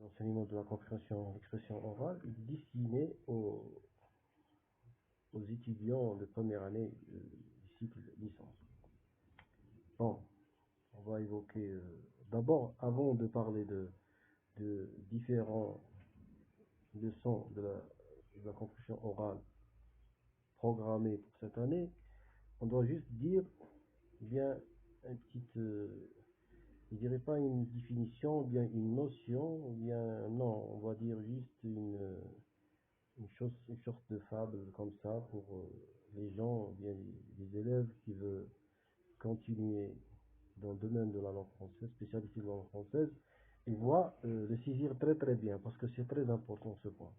L'enseignement de la compréhension de l'expression orale est destiné aux étudiants de première année du cycle licence. Bon, on va évoquer d'abord, avant de parler de différents leçons de la compréhension orale programmées pour cette année, on doit juste dire bien une petite, je dirais pas une définition, ou bien une notion, ou bien non, on va dire juste une sorte de fable comme ça pour les gens, ou bien les élèves qui veulent continuer dans le domaine de la langue française, spécialité de la langue française, ils voient le saisir très très bien, parce que c'est très important ce point.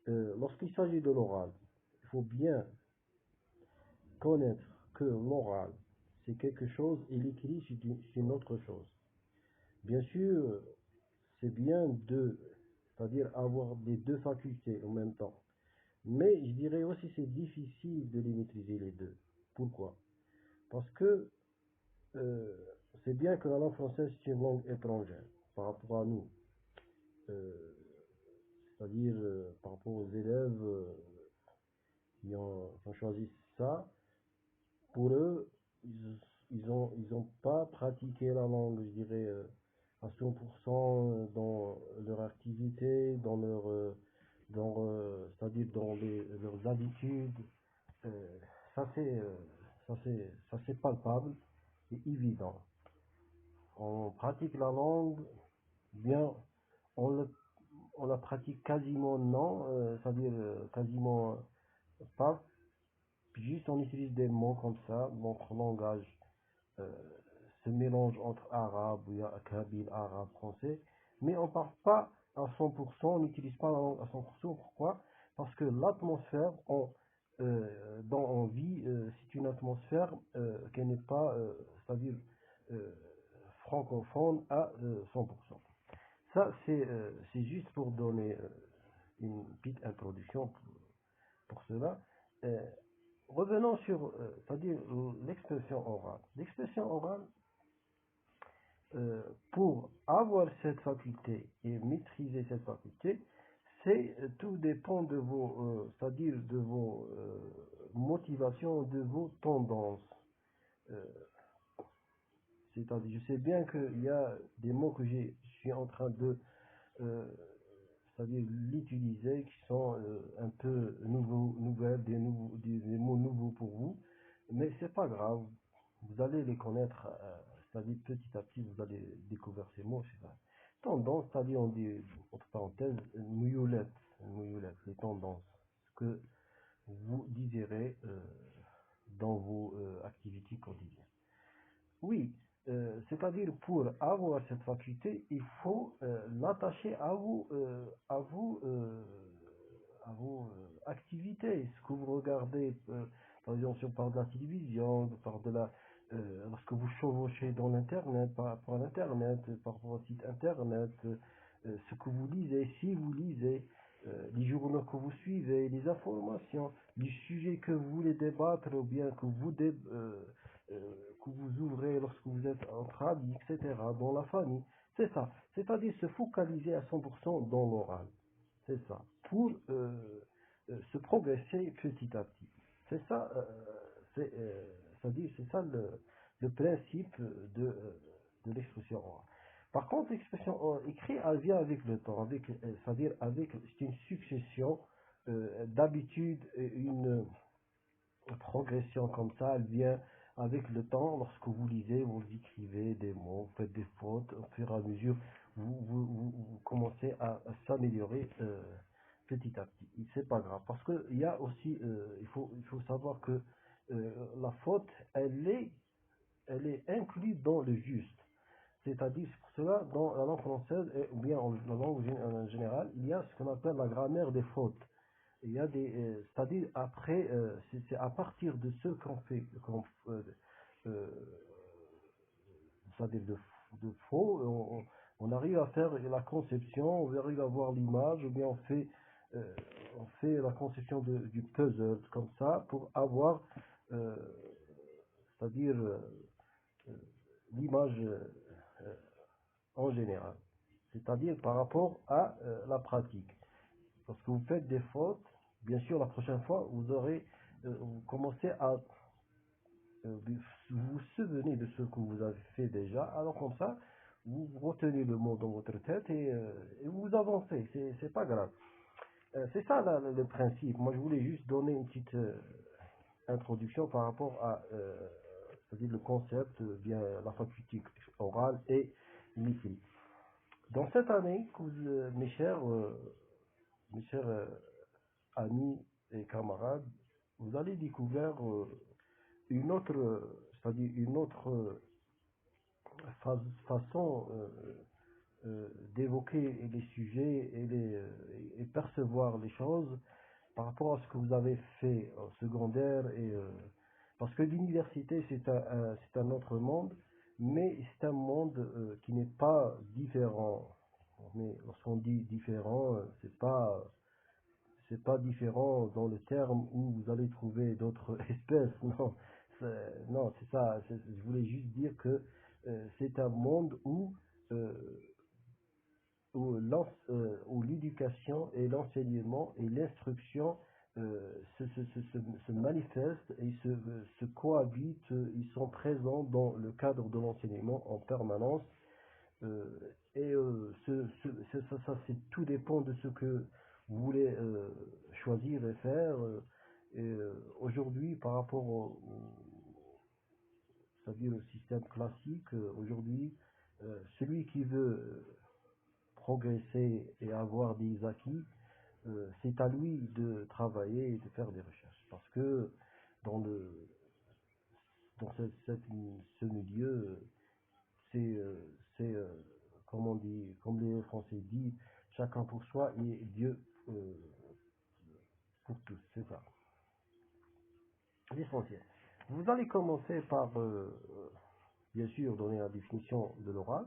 Lorsqu'il s'agit de l'oral, il faut bien connaître que l'oral, c'est quelque chose et l'écrit, c'est une autre chose. Bien sûr, c'est bien c'est-à-dire avoir les deux facultés en même temps. Mais je dirais aussi c'est difficile de les maîtriser les deux. Pourquoi? Parce que c'est bien que la langue française c'est une langue étrangère par rapport à nous. C'est-à-dire par rapport aux élèves qui ont choisi ça, pour eux, ils ont pas pratiqué la langue, je dirais, à 100% dans leur activité, c'est-à-dire dans leurs habitudes. Euh, ça c'est ça c'est palpable et évident. On pratique la langue, bien on, le, on la pratique quasiment non, c'est-à-dire quasiment pas. Puis juste on utilise des mots comme ça, notre langage euh, se mélange entre arabe, il y a kabyle, arabe, français, mais on parle pas à 100%, on n'utilise pas la langue à 100%. Pourquoi? Parce que l'atmosphère dont on vit, c'est une atmosphère qui n'est pas, c'est-à-dire euh, francophone à 100%. Ça, c'est juste pour donner une petite introduction pour cela. Euh, Revenons sur, c'est-à-dire l'expression orale. L'expression orale, pour avoir cette faculté et maîtriser cette faculté, tout dépend de vos, c'est-à-dire de vos motivations, de vos tendances. Euh, C'est-à-dire, je sais bien qu'il y a des mots que je suis en train de, euh, c'est-à-dire l'utiliser, qui sont un peu nouvelles, des mots nouveaux pour vous, mais c'est pas grave. Vous allez les connaître, c'est-à-dire petit à petit, vous allez découvrir ces mots. C'est ça. Tendance, c'est-à-dire on dit entre parenthèses mouyoulette, les tendances, ce que vous désirez dans vos activités quotidiennes. Oui, c'est-à-dire pour avoir cette faculté, il faut l'attacher à vos activités, ce que vous regardez, par exemple, si on parle de la télévision, lorsque vous chevauchez dans l'internet, par rapport à l'internet, par rapport au site internet, ce que vous lisez, si vous lisez, les journaux que vous suivez, les informations, les sujets que vous voulez débattre ou bien que vous ouvrez lorsque vous êtes entre amis, etc., dans la famille. C'est ça. C'est-à-dire se focaliser à 100% dans l'oral. C'est ça. Pour se progresser petit à petit. C'est ça, c'est-à-dire, c'est ça le principe de l'expression orale. Par contre, l'expression écrite, elle vient avec le temps, c'est-à-dire c'est une succession d'habitudes, une progression comme ça, elle vient avec le temps. Lorsque vous lisez, vous écrivez des mots, vous faites des fautes, au fur et à mesure, vous commencez à s'améliorer petit à petit. C'est pas grave, parce que il y a aussi, il faut savoir que la faute, elle est inclue dans le juste. C'est-à-dire, c'est pour cela, dans la langue française, ou bien la langue en général, il y a ce qu'on appelle la grammaire des fautes. Il y a c'est-à-dire après, c'est à partir de ce qu'on fait, euh, c'est-à-dire de faux, on arrive à faire la conception, on arrive à voir l'image, ou bien euh, on fait la conception du puzzle comme ça pour avoir, euh, c'est-à-dire euh, l'image en général. c'est-à-dire par rapport à la pratique. Lorsque vous faites des fautes, bien sûr, la prochaine fois, vous commencez à vous vous souvenez de ce que vous avez fait déjà, alors comme ça, vous retenez le mot dans votre tête et vous avancez, c'est pas grave. C'est ça le principe. Moi, je voulais juste donner une petite introduction par rapport à c'est-à-dire le concept, bien la faculté orale et l'écrit. Dans cette année, mes chers amis et camarades, vous allez découvrir une autre, c'est-à-dire une autre façon d'évoquer les sujets et percevoir les choses par rapport à ce que vous avez fait au secondaire parce que l'université c'est un autre monde, mais c'est un monde qui n'est pas différent. Mais lorsqu'on dit différent, c'est pas différent dans le terme où vous allez trouver d'autres espèces. Non, non, c'est ça. Je voulais juste dire que c'est un monde euh, où l'éducation et l'enseignement et l'instruction se manifestent et se cohabitent, ils sont présents dans le cadre de l'enseignement en permanence. Ça, tout dépend de ce que vous voulez choisir et faire. Aujourd'hui, par rapport c'est-à-dire au système classique, aujourd'hui, celui qui veut progresser et avoir des acquis, c'est à lui de travailler et de faire des recherches. Parce que dans le dans ce milieu, c'est comme on dit, comme les Français disent, chacun pour soi et Dieu pour tous. C'est ça, l'essentiel. Vous allez commencer par, bien sûr, donner la définition de l'oral.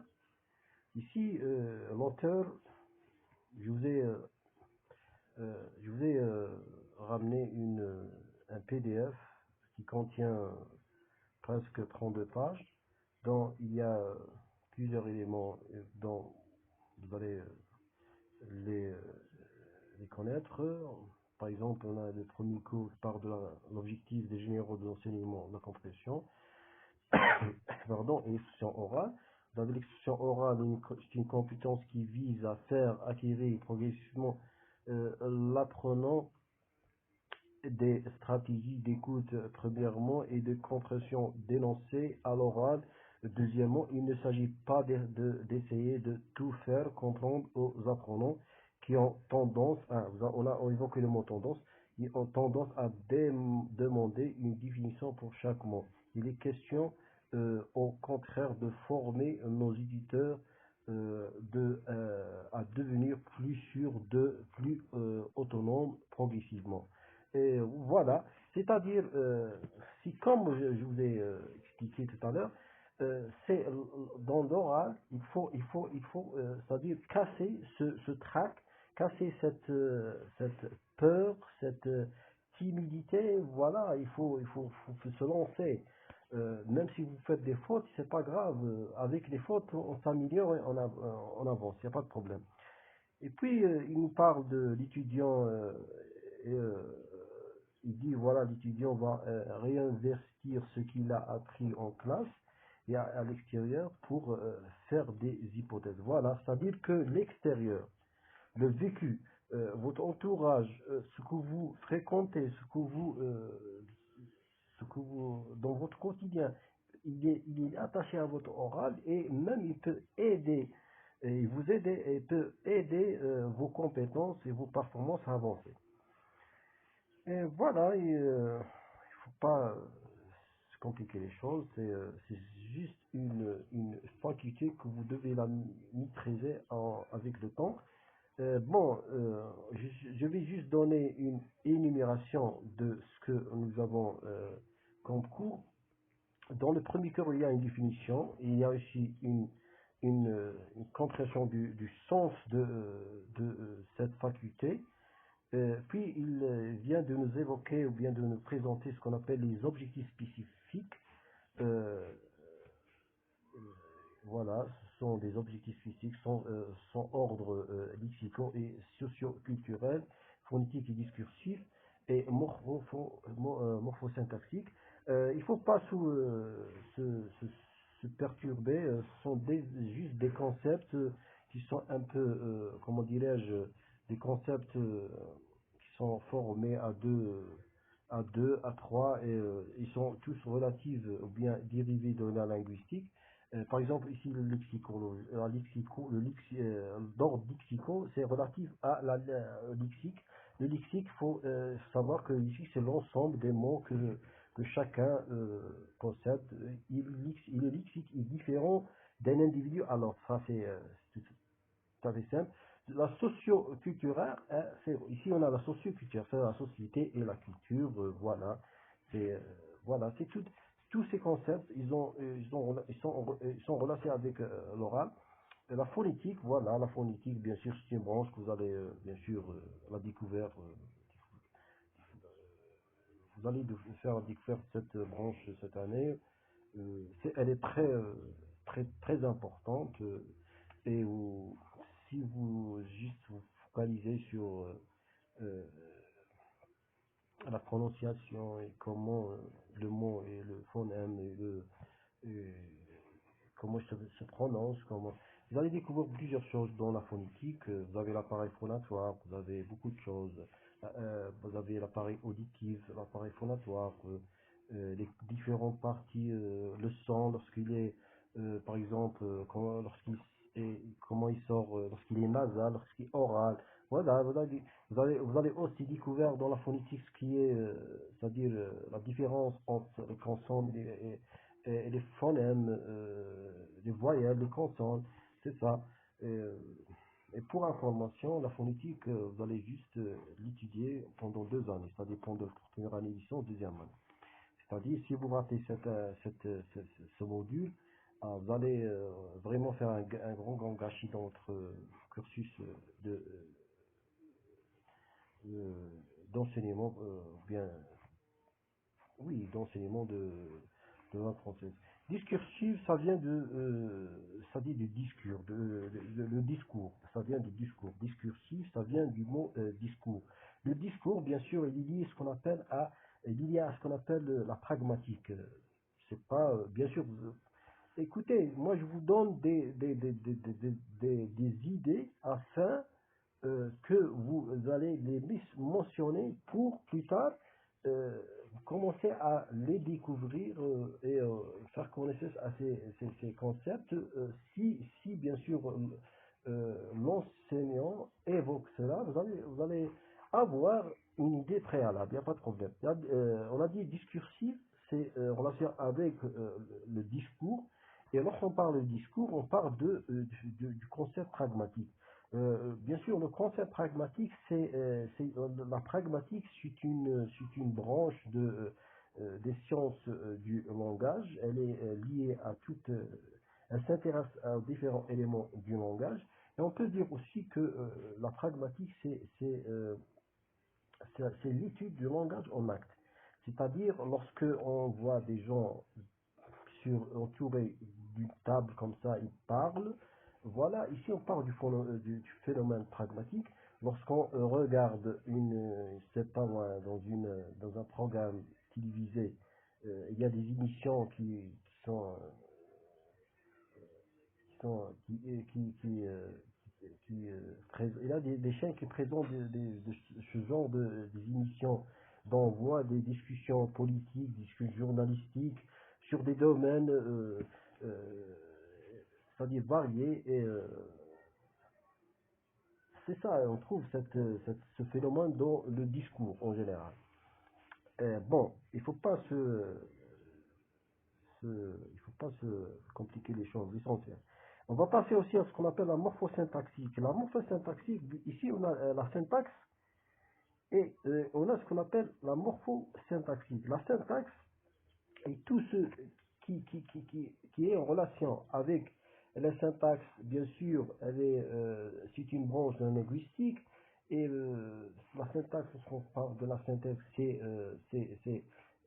Ici, l'auteur, je vous ai ramené un PDF qui contient presque 32 pages, dont il y a plusieurs éléments dont vous allez les, les connaître. Par exemple, on a le premier cours qui parle de l'objectif des généraux de l'enseignement, de la compréhension, pardon, et l'expression orale. Dans l'expression orale, c'est une compétence qui vise à faire acquérir progressivement l'apprenant des stratégies d'écoute premièrement et de compréhension d'énoncés à l'oral. Deuxièmement, il ne s'agit pas d'essayer de tout faire comprendre aux apprenants qui ont tendance, on a évoqué le mot tendance, ils ont tendance à demander une définition pour chaque mot. Il est question au contraire de former nos éditeurs à devenir plus sûrs, plus autonomes progressivement. Et voilà, c'est-à-dire, si comme je vous ai expliqué tout à l'heure, c'est dans l'oral, c'est-à-dire casser ce trac, casser cette peur, cette timidité. Voilà, faut se lancer. Même si vous faites des fautes, c'est pas grave. Avec les fautes, on s'améliore et on avance, il n'y a pas de problème. Et puis, il nous parle de l'étudiant, et, il dit, voilà, l'étudiant va réinvestir ce qu'il a appris en classe et à l'extérieur pour faire des hypothèses. Voilà, c'est-à-dire que l'extérieur, le vécu, votre entourage, ce que vous fréquentez, dans votre quotidien, il est attaché à votre oral et même il peut aider, et vous aider, et peut aider vos compétences et vos performances à avancer. Et voilà, il faut pas se compliquer les choses, c'est juste une faculté que vous devez la maîtriser avec le temps. Je vais juste donner une énumération de ce que nous avons comme cours. Dans le premier cours, il y a une définition, et il y a aussi une compréhension du sens de cette faculté. Puis il vient de nous évoquer ou bien de nous présenter ce qu'on appelle les objectifs spécifiques. Euh, voilà, sont des objectifs physiques, sont ordre lexico et socio-culturel, phonétique et discursif, et morphosyntaxique. Il ne faut pas se perturber, ce sont juste des concepts qui sont un peu, comment dirais-je, des concepts qui sont formés à trois, et ils sont tous relatifs ou bien dérivés de la linguistique. Par exemple, ici, le lexicologie, l'ordre lexico, c'est relatif à la lexique. Le lexique, il faut savoir que ici, c'est l'ensemble des mots que chacun possède. Le lexique est différent d'un individu à l'autre. Ça, c'est tout à fait simple. La socio-culturelle, hein, ici on a la socio-culture, c'est la société et la culture, voilà. Voilà, c'est tout, tous ces concepts, ils sont relationnés avec l'oral. Et la phonétique, voilà, la phonétique, bien sûr, c'est une branche que vous allez, bien sûr, la découvrir, vous allez faire la découverte de cette branche cette année. Elle est très importante, et si vous juste vous focalisez sur euh, la prononciation et comment le mot et le phonème et comment se prononce, vous allez découvrir plusieurs choses dans la phonétique. Vous avez l'appareil phonatoire, vous avez beaucoup de choses. Vous avez l'appareil auditif, l'appareil phonatoire, les différentes parties, le son lorsqu'il est, par exemple, comment il sort, lorsqu'il est nasal, lorsqu'il est oral. Voilà, vous allez aussi découvrir dans la phonétique ce qui est, c'est-à-dire la différence entre les consonnes et les phonèmes, les voyelles, les consonnes, c'est ça. Et pour information, la phonétique, vous allez juste l'étudier pendant 2 années. Ça dépend de votre première année licence, deuxième année. C'est-à-dire, si vous ratez ce module, vous allez vraiment faire un grand gâchis dans votre cursus d'enseignement, bien, oui, d'enseignement de langue française. Discursif, ça vient ça dit du discours, le discours, ça vient du discours. Discursif, ça vient du mot discours. Le discours, bien sûr, il y a ce qu'on appelle la pragmatique. C'est pas, bien sûr, écoutez, moi je vous donne des idées afin que vous allez les mentionner pour plus tard commencer à les découvrir et faire connaissance à ces concepts. Si bien sûr l'enseignant évoque cela, vous allez avoir une idée préalable, il n'y a pas de problème. On a dit discursif, c'est relation avec le discours. Et lorsqu'on parle de discours, on parle du concept pragmatique. Bien sûr, le concept pragmatique, la pragmatique, c'est une branche des sciences du langage. Elle est liée à elle s'intéresse aux différents éléments du langage. Et on peut dire aussi que la pragmatique, c'est l'étude du langage en acte. C'est-à-dire, lorsque on voit des gens entourés d'une table comme ça, ils parlent. Voilà, ici on parle du phénomène pragmatique. Lorsqu'on regarde je sais pas moi, dans un programme télévisé, il y a des émissions il y a des chaînes qui présentent de ce genre des émissions, dont on voit des discussions politiques, des discussions journalistiques sur des domaines, euh, c'est-à-dire variés, et c'est ça, on trouve ce phénomène dans le discours en général. Bon, il faut pas se compliquer les choses, l'essentiel. On va passer aussi à ce qu'on appelle la morphosyntaxique. La morphosyntaxique, ici on a la syntaxe et on a ce qu'on appelle la morphosyntaxique. La syntaxe est tout ce qui est en relation avec la syntaxe, bien sûr, c'est une branche de la linguistique, et la syntaxe, lorsqu'on parle de la syntaxe,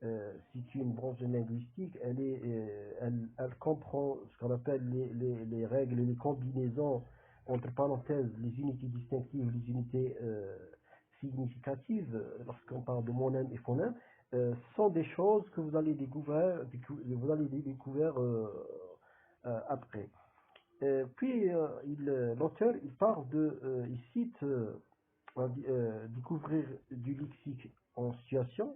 c'est une branche linguistique, elle comprend ce qu'on appelle les règles et les combinaisons, entre parenthèses, les unités distinctives, les unités significatives, lorsqu'on parle de monème et phonème, sont des choses que vous allez découvrir après. Puis l'auteur il parle il cite découvrir du lexique en situation,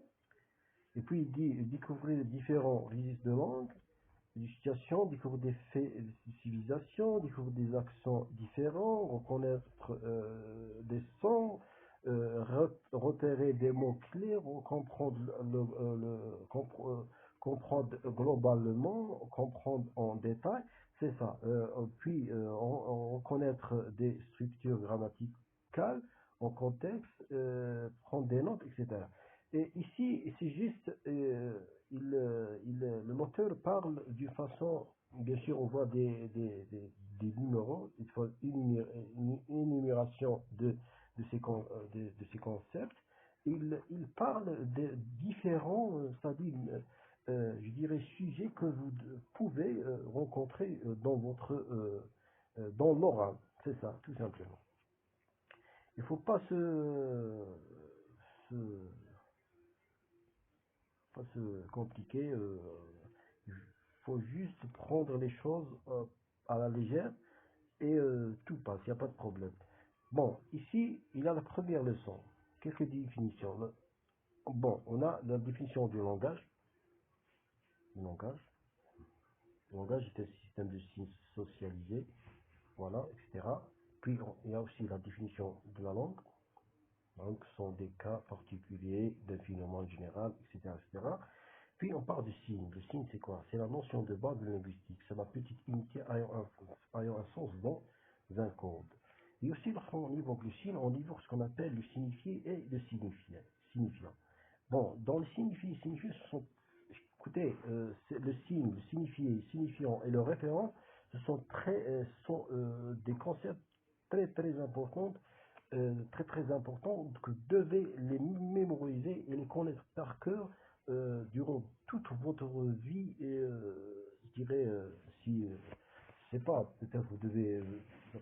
et puis il dit découvrir différents registres de langue, des situations, découvrir des faits de civilisation, découvrir des accents différents, reconnaître des sons, repérer des mots clés, comprendre comprendre globalement, comprendre en détail, c'est ça. Puis reconnaître des structures grammaticales en contexte, prendre des notes, etc. Et ici, c'est juste, le moteur parle d'une façon, bien sûr, on voit des numéros, il faut une énumération de ces concepts. Il parle de différents, c'est-à-dire, je dirais, sujets que vous pouvez rencontrer dans l'oral. C'est ça, tout simplement. Il ne faut pas se, pas se compliquer. Il faut juste prendre les choses à la légère et tout passe, il n'y a pas de problème. Bon, ici, il y a la première leçon. Quelques définitions. Bon, on a la définition du langage. Le langage. Le langage est un système de signes socialisés, voilà, etc. Puis, il y a aussi la définition de la langue. Donc, ce sont des cas particuliers d'un phénomène général, etc., etc. Puis on parle de signe. Le signe, c'est quoi? C'est la notion de base de linguistique. C'est la petite unité ayant un sens dans un code. Et aussi, lorsqu'on évoque le signe, on évoque ce qu'on appelle le signifié et le signifiant. Bon, dans le signifié et signifiant, écoutez, le signe, le signifié, le signifiant et le référent, ce sont des concepts très très importants, très importants, que vous devez les mémoriser et les connaître par cœur durant toute votre vie. Et je dirais, si, je sais pas, peut-être vous devez,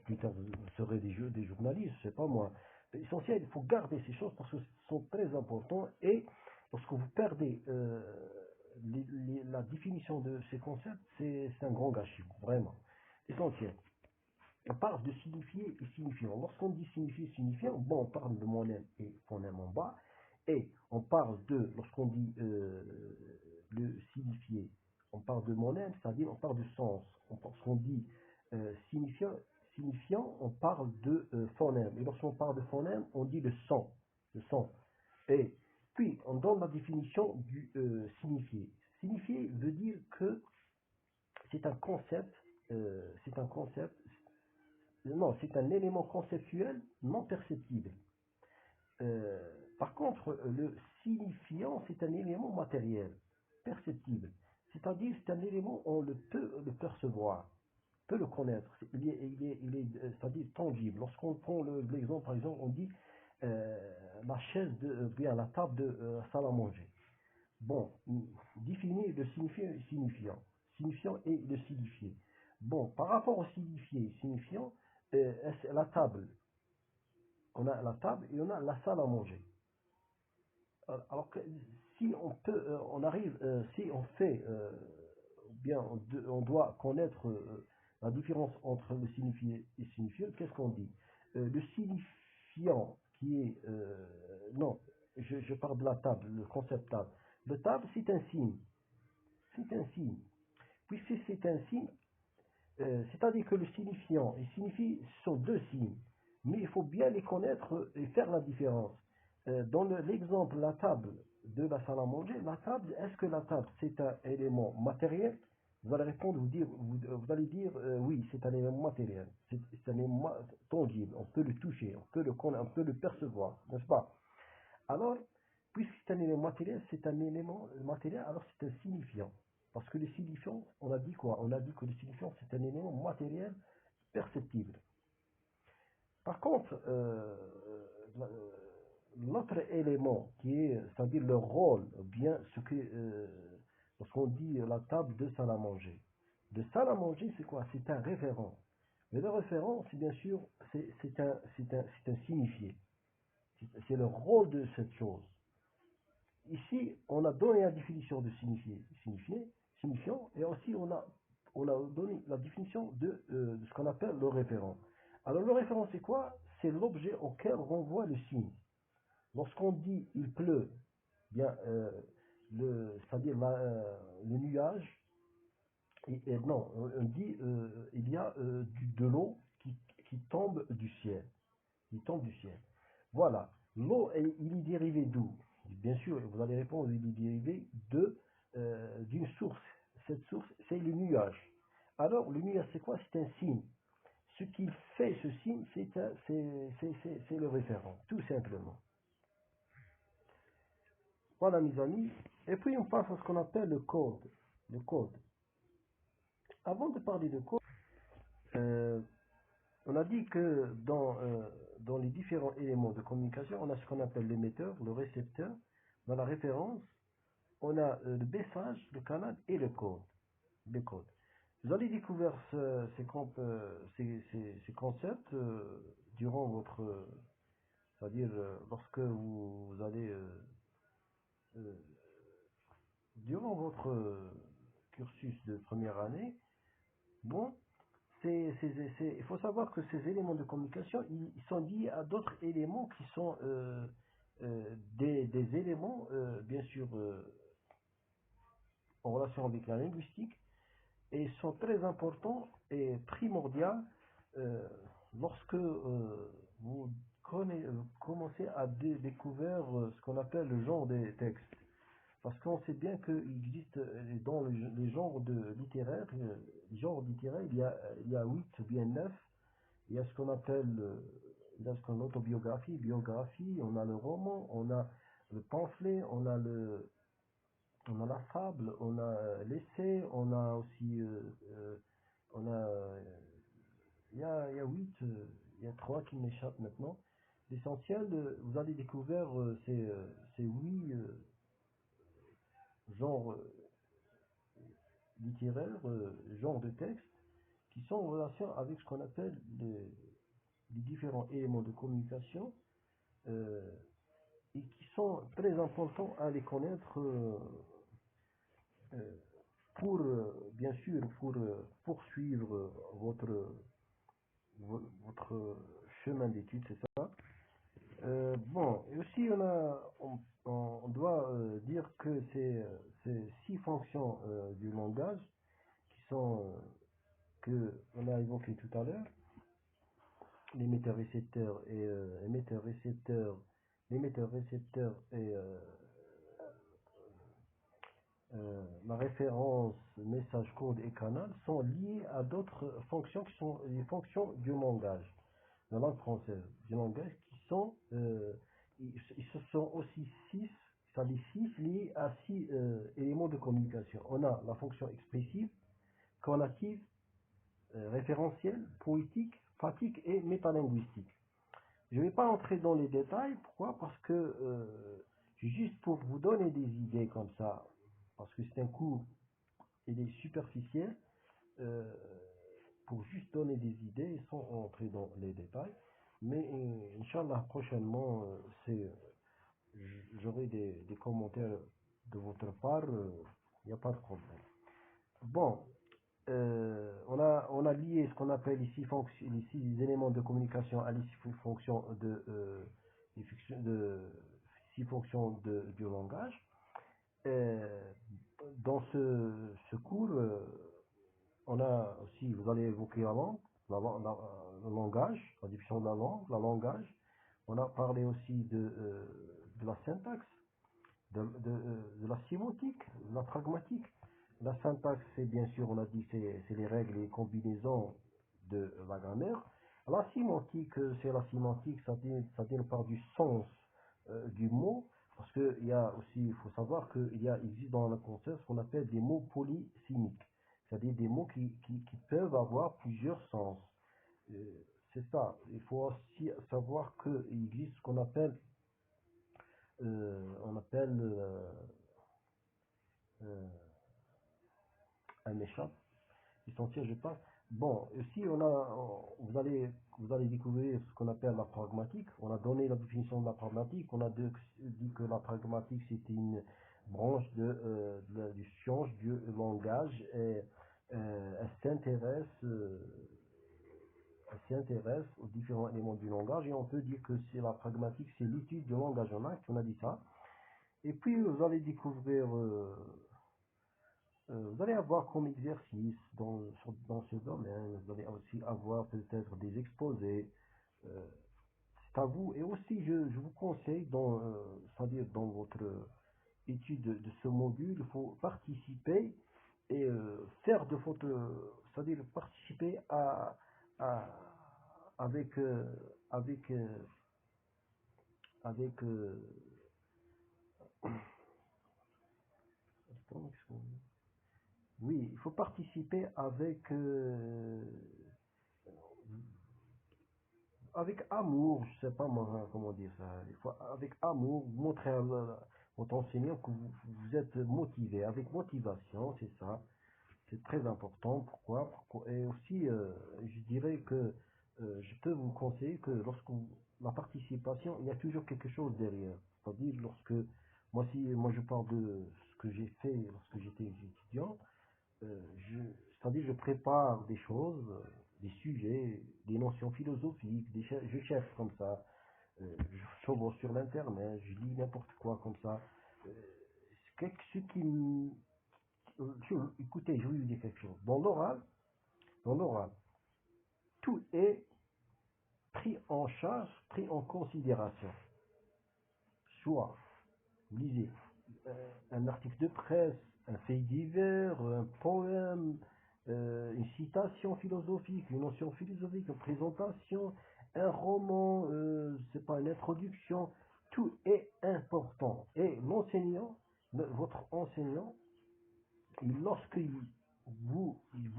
plus tard vous serez des journalistes, je sais pas moi. L'essentiel, il faut garder ces choses parce que ce sont très importants, et lorsque vous perdez la définition de ces concepts, c'est un grand gâchis, vraiment. Essentiel. On parle de signifié et signifiant. Lorsqu'on dit signifié et signifiant, bon, on parle de monème et phonème en bas, et on parle lorsqu'on dit le signifié, on parle de monème, c'est-à-dire on parle de sens. Lorsqu'on dit signifiant, on parle de phonème. Et lorsqu'on parle de phonème, on dit le son. Et puis, on donne la définition du signifié. Signifié veut dire que c'est un concept, non, c'est un élément conceptuel non perceptible. Par contre, le signifiant, c'est un élément matériel, perceptible. C'est-à-dire, c'est un élément, on peut le percevoir, peut le connaître. C'est-à-dire tangible. Lorsqu'on prend l'exemple, par exemple, on dit la chaise bien la table de salle à manger. Bon, définir le signifiant et le signifiant et le signifié. Bon, par rapport au signifié et signifiant, la table, on a la table et on a la salle à manger. Alors que si on peut, on arrive, si on fait, bien, on doit connaître la différence entre le signifié et le signifiant, qu'est-ce qu'on dit? Le signifiant qui est, non, je parle de la table, le concept table. Le table, c'est un signe. C'est un signe. Puisque c'est un signe, c'est-à-dire que le signifiant et signifié sont deux signes, mais il faut bien les connaître et faire la différence. Dans l'exemple, la table de la salle à manger, la table, est-ce que la table c'est un élément matériel? Vous allez répondre, vous allez dire oui, c'est un élément matériel, c'est un élément tangible, on peut le toucher, on peut le connaître, on peut le percevoir, n'est-ce pas? Alors, puisque c'est un élément matériel, alors c'est un signifiant. Parce que le signifiant, on a dit quoi? On a dit que le signifiant, c'est un élément matériel perceptible. Par contre, l'autre élément qui est, c'est-à-dire le rôle, bien ce que, lorsqu'on dit la table de salle à manger. De salle à manger, c'est quoi? C'est un référent. Mais le référent, c'est bien sûr, c'est un signifié. C'est le rôle de cette chose. Ici, on a donné la définition de signifiant, et aussi on a donné la définition de ce qu'on appelle le référent. Alors le référent, c'est quoi? C'est l'objet auquel renvoie le signe. Lorsqu'on dit il pleut, bien, c'est-à-dire le nuage, non, on dit il y a de l'eau qui tombe du ciel. Qui tombe du ciel. Voilà. L'eau, il est dérivé d'où? Bien sûr, vous allez répondre, il est dérivé d'une source. Cette source, c'est le nuage. Alors, le nuage, c'est quoi? C'est un signe. Ce qui fait ce signe, c'est le référent, tout simplement. Voilà, mes amis. Et puis, on passe à ce qu'on appelle le code. Le code. Avant de parler de code, euh, on a dit que dans les différents éléments de communication, on a ce qu'on appelle l'émetteur, le récepteur. Dans la référence, on a le message, le canal et le code. Le code. Vous allez découvrir ces concepts durant votre, c'est-à-dire lorsque vous allez, euh, durant votre cursus de première année. Bon, il faut savoir que ces éléments de communication, ils sont liés à d'autres éléments qui sont des éléments, bien sûr, en relation avec la linguistique, et sont très importants et primordiaux euh, lorsque commencez à découvrir ce qu'on appelle le genre des textes. Parce qu'on sait bien qu'il existe dans les genres littéraires, il y a 8 ou bien 9. Il y a ce qu'on appelle l'autobiographie, biographie, on a le roman, on a le pamphlet, on a la fable, on a l'essai, on a aussi, on a, il y a 8, il y a 3 qui m'échappent maintenant. L'essentiel, vous allez découvrir ces 8 genres littéraires, genres de textes, qui sont en relation avec ce qu'on appelle les différents éléments de communication euh, et qui sont très importants à les connaître euh, pour, bien sûr, pour poursuivre votre chemin d'études, c'est ça. Bon, et aussi on doit dire que ces 6 fonctions du langage qui sont que on a évoquées tout à l'heure, l'émetteur-récepteur et l'émetteur-récepteur et la référence, message, code et canal sont liés à d'autres fonctions qui sont les fonctions du langage, de la langue française, du langage qui sont, ils se sont aussi 6, c'est-à-dire 6 liés à 6 éléments de communication. On a la fonction expressive, conative, référentielle, poétique, pratique et métalinguistique. Je ne vais pas entrer dans les détails. Pourquoi? Parce que juste pour vous donner des idées comme ça, parce que c'est un cours, il est superficiel, euh, pour juste donner des idées sans entrer dans les détails. Mais Inch'Allah, prochainement, j'aurai des commentaires de votre part, il n'y a pas de problème. Bon, on a lié ce qu'on appelle ici les 6 éléments de communication à les 6 fonctions de 6 fonctions du langage. Euh, dans ce cours, on a aussi, vous allez évoquer la langue, le langage, la définition de la langue, le langage. On a parlé aussi de la syntaxe, de la sémantique, de la pragmatique. La syntaxe, c'est bien sûr, on a dit, c'est les règles et combinaisons de la grammaire. La sémantique, c'est la sémantique, ça part du sens du mot, parce que il y a aussi, il faut savoir qu'il existe dans le concept ce qu'on appelle des mots polysémiques, c'est-à-dire des mots qui peuvent avoir plusieurs sens. C'est ça. Il faut aussi savoir qu'il existe ce qu'on appelle on appelle euh, un méchant. Essentiel, je pense. Bon, ici, vous allez découvrir ce qu'on appelle la pragmatique. On a donné la définition de la pragmatique. On a dit que la pragmatique, c'était une branche du science du langage et elle s'intéresse aux différents éléments du langage et on peut dire que c'est la pragmatique, c'est l'étude du langage en acte. On a dit ça. Et puis, vous allez découvrir vous allez avoir comme exercice dans ce domaine, vous allez aussi avoir peut-être des exposés. euh, c'est à vous. Et aussi, je vous conseille, c'est-à-dire dans votre étude de ce module, il faut participer et faire de votre, c'est-à-dire participer à avec avec avec attends, oui, il faut participer avec amour, je sais pas moi, comment dire ça. Il faut, avec amour, montrer à votre enseignant que vous êtes motivé, avec motivation, c'est ça. C'est très important. Et aussi, je dirais que je peux vous conseiller que la participation, il y a toujours quelque chose derrière. C'est-à-dire moi je parle de ce que j'ai fait lorsque j'étais étudiant. C'est-à-dire je prépare des choses, des sujets, des notions philosophiques, je cherche comme ça, je chevauche sur l'internet, je lis n'importe quoi comme ça. Euh, ce qui écoutez, je vais vous dire quelque chose. Dans l'oral, tout est pris en charge, pris en considération. Soit vous lisez un article de presse, un fait divers, un poème, une citation philosophique, une notion philosophique, une présentation, un roman, c'est pas une introduction, tout est important. Et votre enseignant, il vous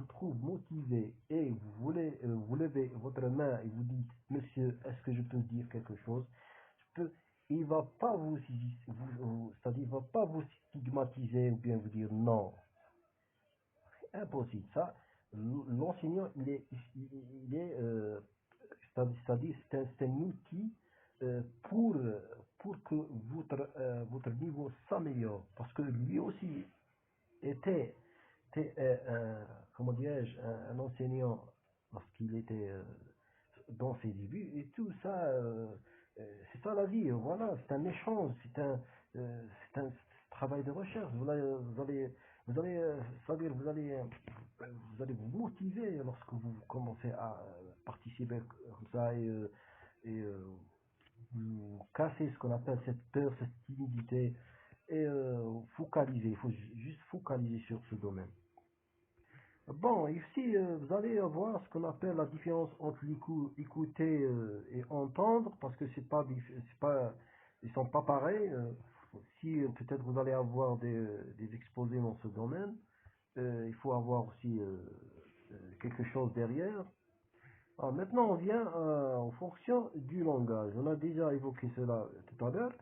trouve motivé et vous levez votre main et vous dites, monsieur, est-ce que je peux dire quelque chose? Je peux, il va pas c'est-à-dire, il va pas vous stigmatiser ou bien vous dire non. Impossible. Ça, l'enseignant, il est, c'est-à-dire, c'est un outil pour que votre niveau s'améliore. Parce que lui aussi était comment dirais-je, un enseignant lorsqu'il était dans ses débuts et tout ça, c'est ça la vie, voilà, c'est un échange, c'est un travail de recherche. C'est-à-dire, vous allez vous motiver lorsque vous commencez à participer comme ça et vous cassez ce qu'on appelle cette peur, cette timidité et focaliser. Il faut juste focaliser sur ce domaine. Bon, ici, vous allez voir ce qu'on appelle la différence entre écouter et entendre, parce que c'est pas, ils sont pas pareils. Si peut-être vous allez avoir des exposés dans ce domaine, il faut avoir aussi quelque chose derrière. Alors, maintenant, on vient en fonction du langage. On a déjà évoqué cela tout à l'heure.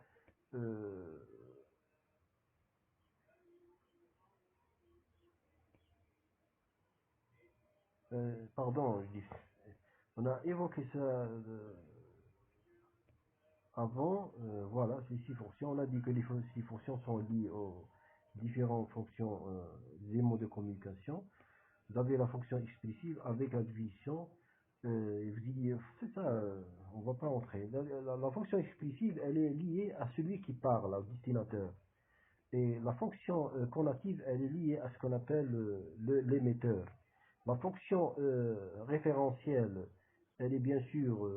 Euh, pardon, je dis. On a évoqué ça avant, voilà, ces six fonctions. On a dit que les six fonctions sont liées aux différentes fonctions des mots de communication. Vous avez la fonction expressive avec la division. Et vous dites, c'est ça, on ne va pas entrer. La fonction expressive, elle est liée à celui qui parle, au destinateur. Et la fonction conative, elle est liée à ce qu'on appelle l'émetteur. La fonction référentielle, elle est bien sûr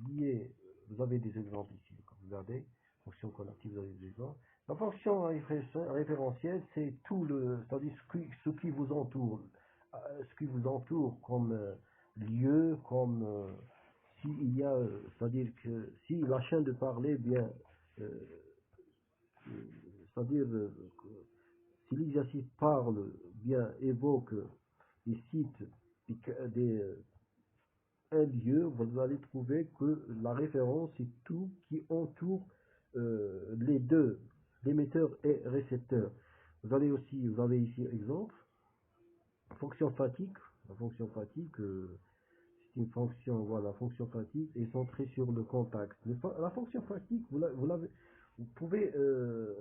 liée, vous avez des exemples ici, quand vous regardez, fonction conative, vous avez des exemples. La fonction référentielle, c'est c'est-à-dire ce qui vous entoure, ce qui vous entoure comme lieu, comme s'il y a, c'est-à-dire que si la chaîne de parler, bien, euh, c'est-à-dire si l'exercice parle, bien évoque et cite un lieu, vous allez trouver que la référence est tout qui entoure les deux, l'émetteur et récepteur. Vous avez ici exemple, fonction fatigue. La fonction fatigue, c'est une fonction, voilà, fonction fatigue est centrée sur le contact. La fonction fatigue, vous pouvez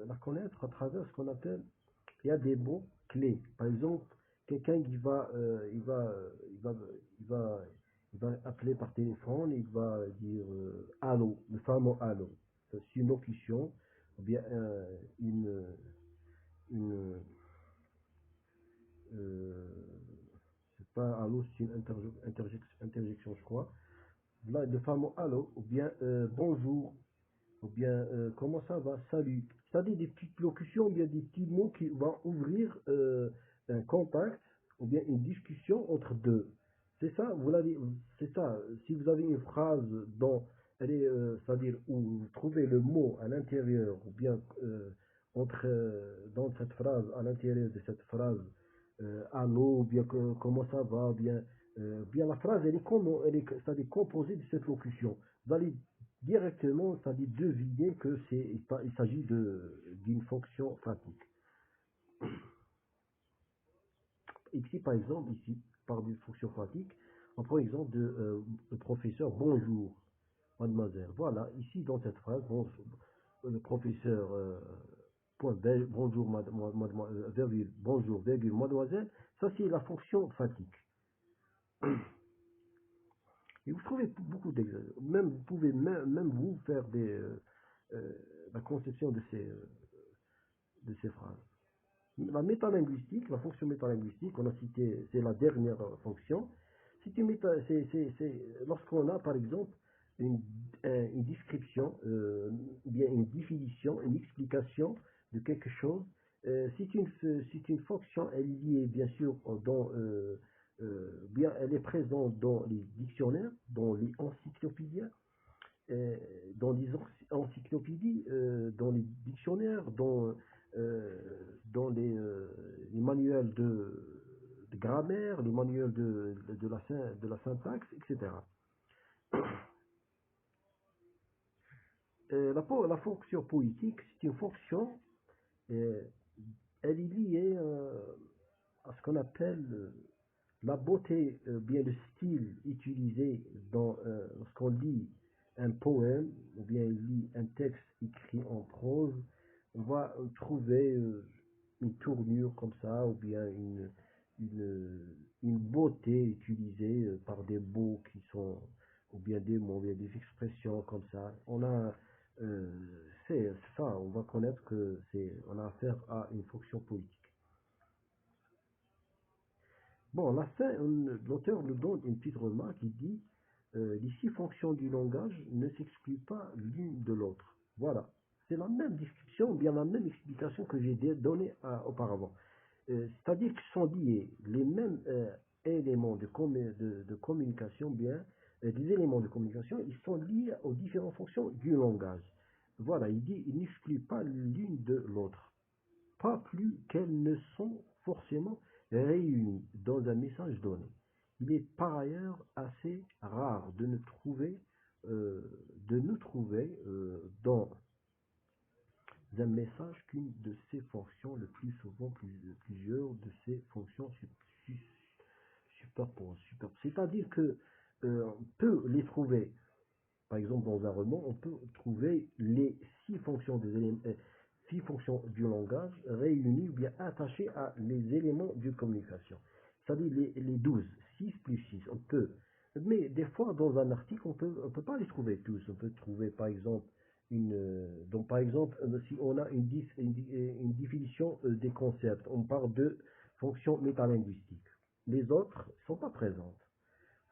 la connaître à travers ce qu'on appelle, il y a des mots clés. Par exemple, quelqu'un qui il va appeler par téléphone, il va dire allô, le fameux allô. C'est une locution, ou bien une euh, c'est pas allô, c'est une interjection, je crois. Là, le fameux allô, ou bien bonjour, ou bien comment ça va, salut. C'est-à-dire des petites locutions, ou bien des petits mots qui vont ouvrir un contact, ou bien une discussion entre deux. C'est ça, c'est ça. Si vous avez une phrase dont elle est, c'est-à-dire où vous trouvez le mot à l'intérieur, ou bien dans cette phrase, à l'intérieur de cette phrase, allô, ou bien comment ça va, ou bien la phrase, c'est-à-dire composée de cette locution. Vous allez directement, c'est-à-dire deviner que il s'agit d'une fonction fatigue. Ici, par exemple, par d'une fonction fatigue, on prend l'exemple de le professeur bonjour, mademoiselle. Voilà, ici dans cette phrase, le professeur bonjour, virgule, bonjour, virgule, mademoiselle, ça c'est la fonction fatigue. Et vous trouvez beaucoup d'exemples. Même vous pouvez même vous faire la conception de ces phrases. La métalinguistique, la fonction métalinguistique, on a cité, c'est la dernière fonction. Lorsqu'on a par exemple une description, bien une définition, une explication de quelque chose, c'est une fonction, elle est liée bien sûr bien, elle est présente dans les dictionnaires, dans les encyclopédies, dans les dictionnaires, dans les manuels de grammaire, les manuels de la syntaxe, etc. La fonction poétique, c'est une fonction, euh, elle est liée à ce qu'on appelle la beauté, bien le style utilisé lorsqu'on lit un poème, ou bien il lit un texte écrit en prose, on va trouver une tournure comme ça, ou bien une beauté utilisée par des mots qui sont, ou bien des mots, ou bien des expressions comme ça. C'est ça, on va connaître on a affaire à une fonction poétique. Bon, à la fin, l'auteur nous donne une petite remarque qui dit les 6 fonctions du langage ne s'excluent pas l'une de l'autre. Voilà. C'est la même description, bien la même explication que j'ai donnée auparavant. C'est-à-dire qu'ils sont liés, les mêmes éléments de communication, bien, des éléments de communication, ils sont liés aux différentes fonctions du langage. Voilà, il dit, ils n'excluent pas l'une de l'autre, pas plus qu'elles ne sont forcément réunies dans un message donné. Il est par ailleurs assez rare de nous trouver dans un message qu'une de ces fonctions, le plus souvent plusieurs de ces fonctions superposent. C'est-à-dire que on peut les trouver, par exemple dans un roman, on peut trouver les 6 fonctions des éléments, 6 fonctions du langage réunies ou bien attachées à les éléments de communication. C'est-à-dire les 12, 6 plus 6, on peut. Mais des fois, dans un article, on peut pas les trouver tous. On peut trouver, par exemple, donc par exemple, si on a une définition des concepts, on parle de fonctions métalinguistiques. Les autres ne sont pas présentes.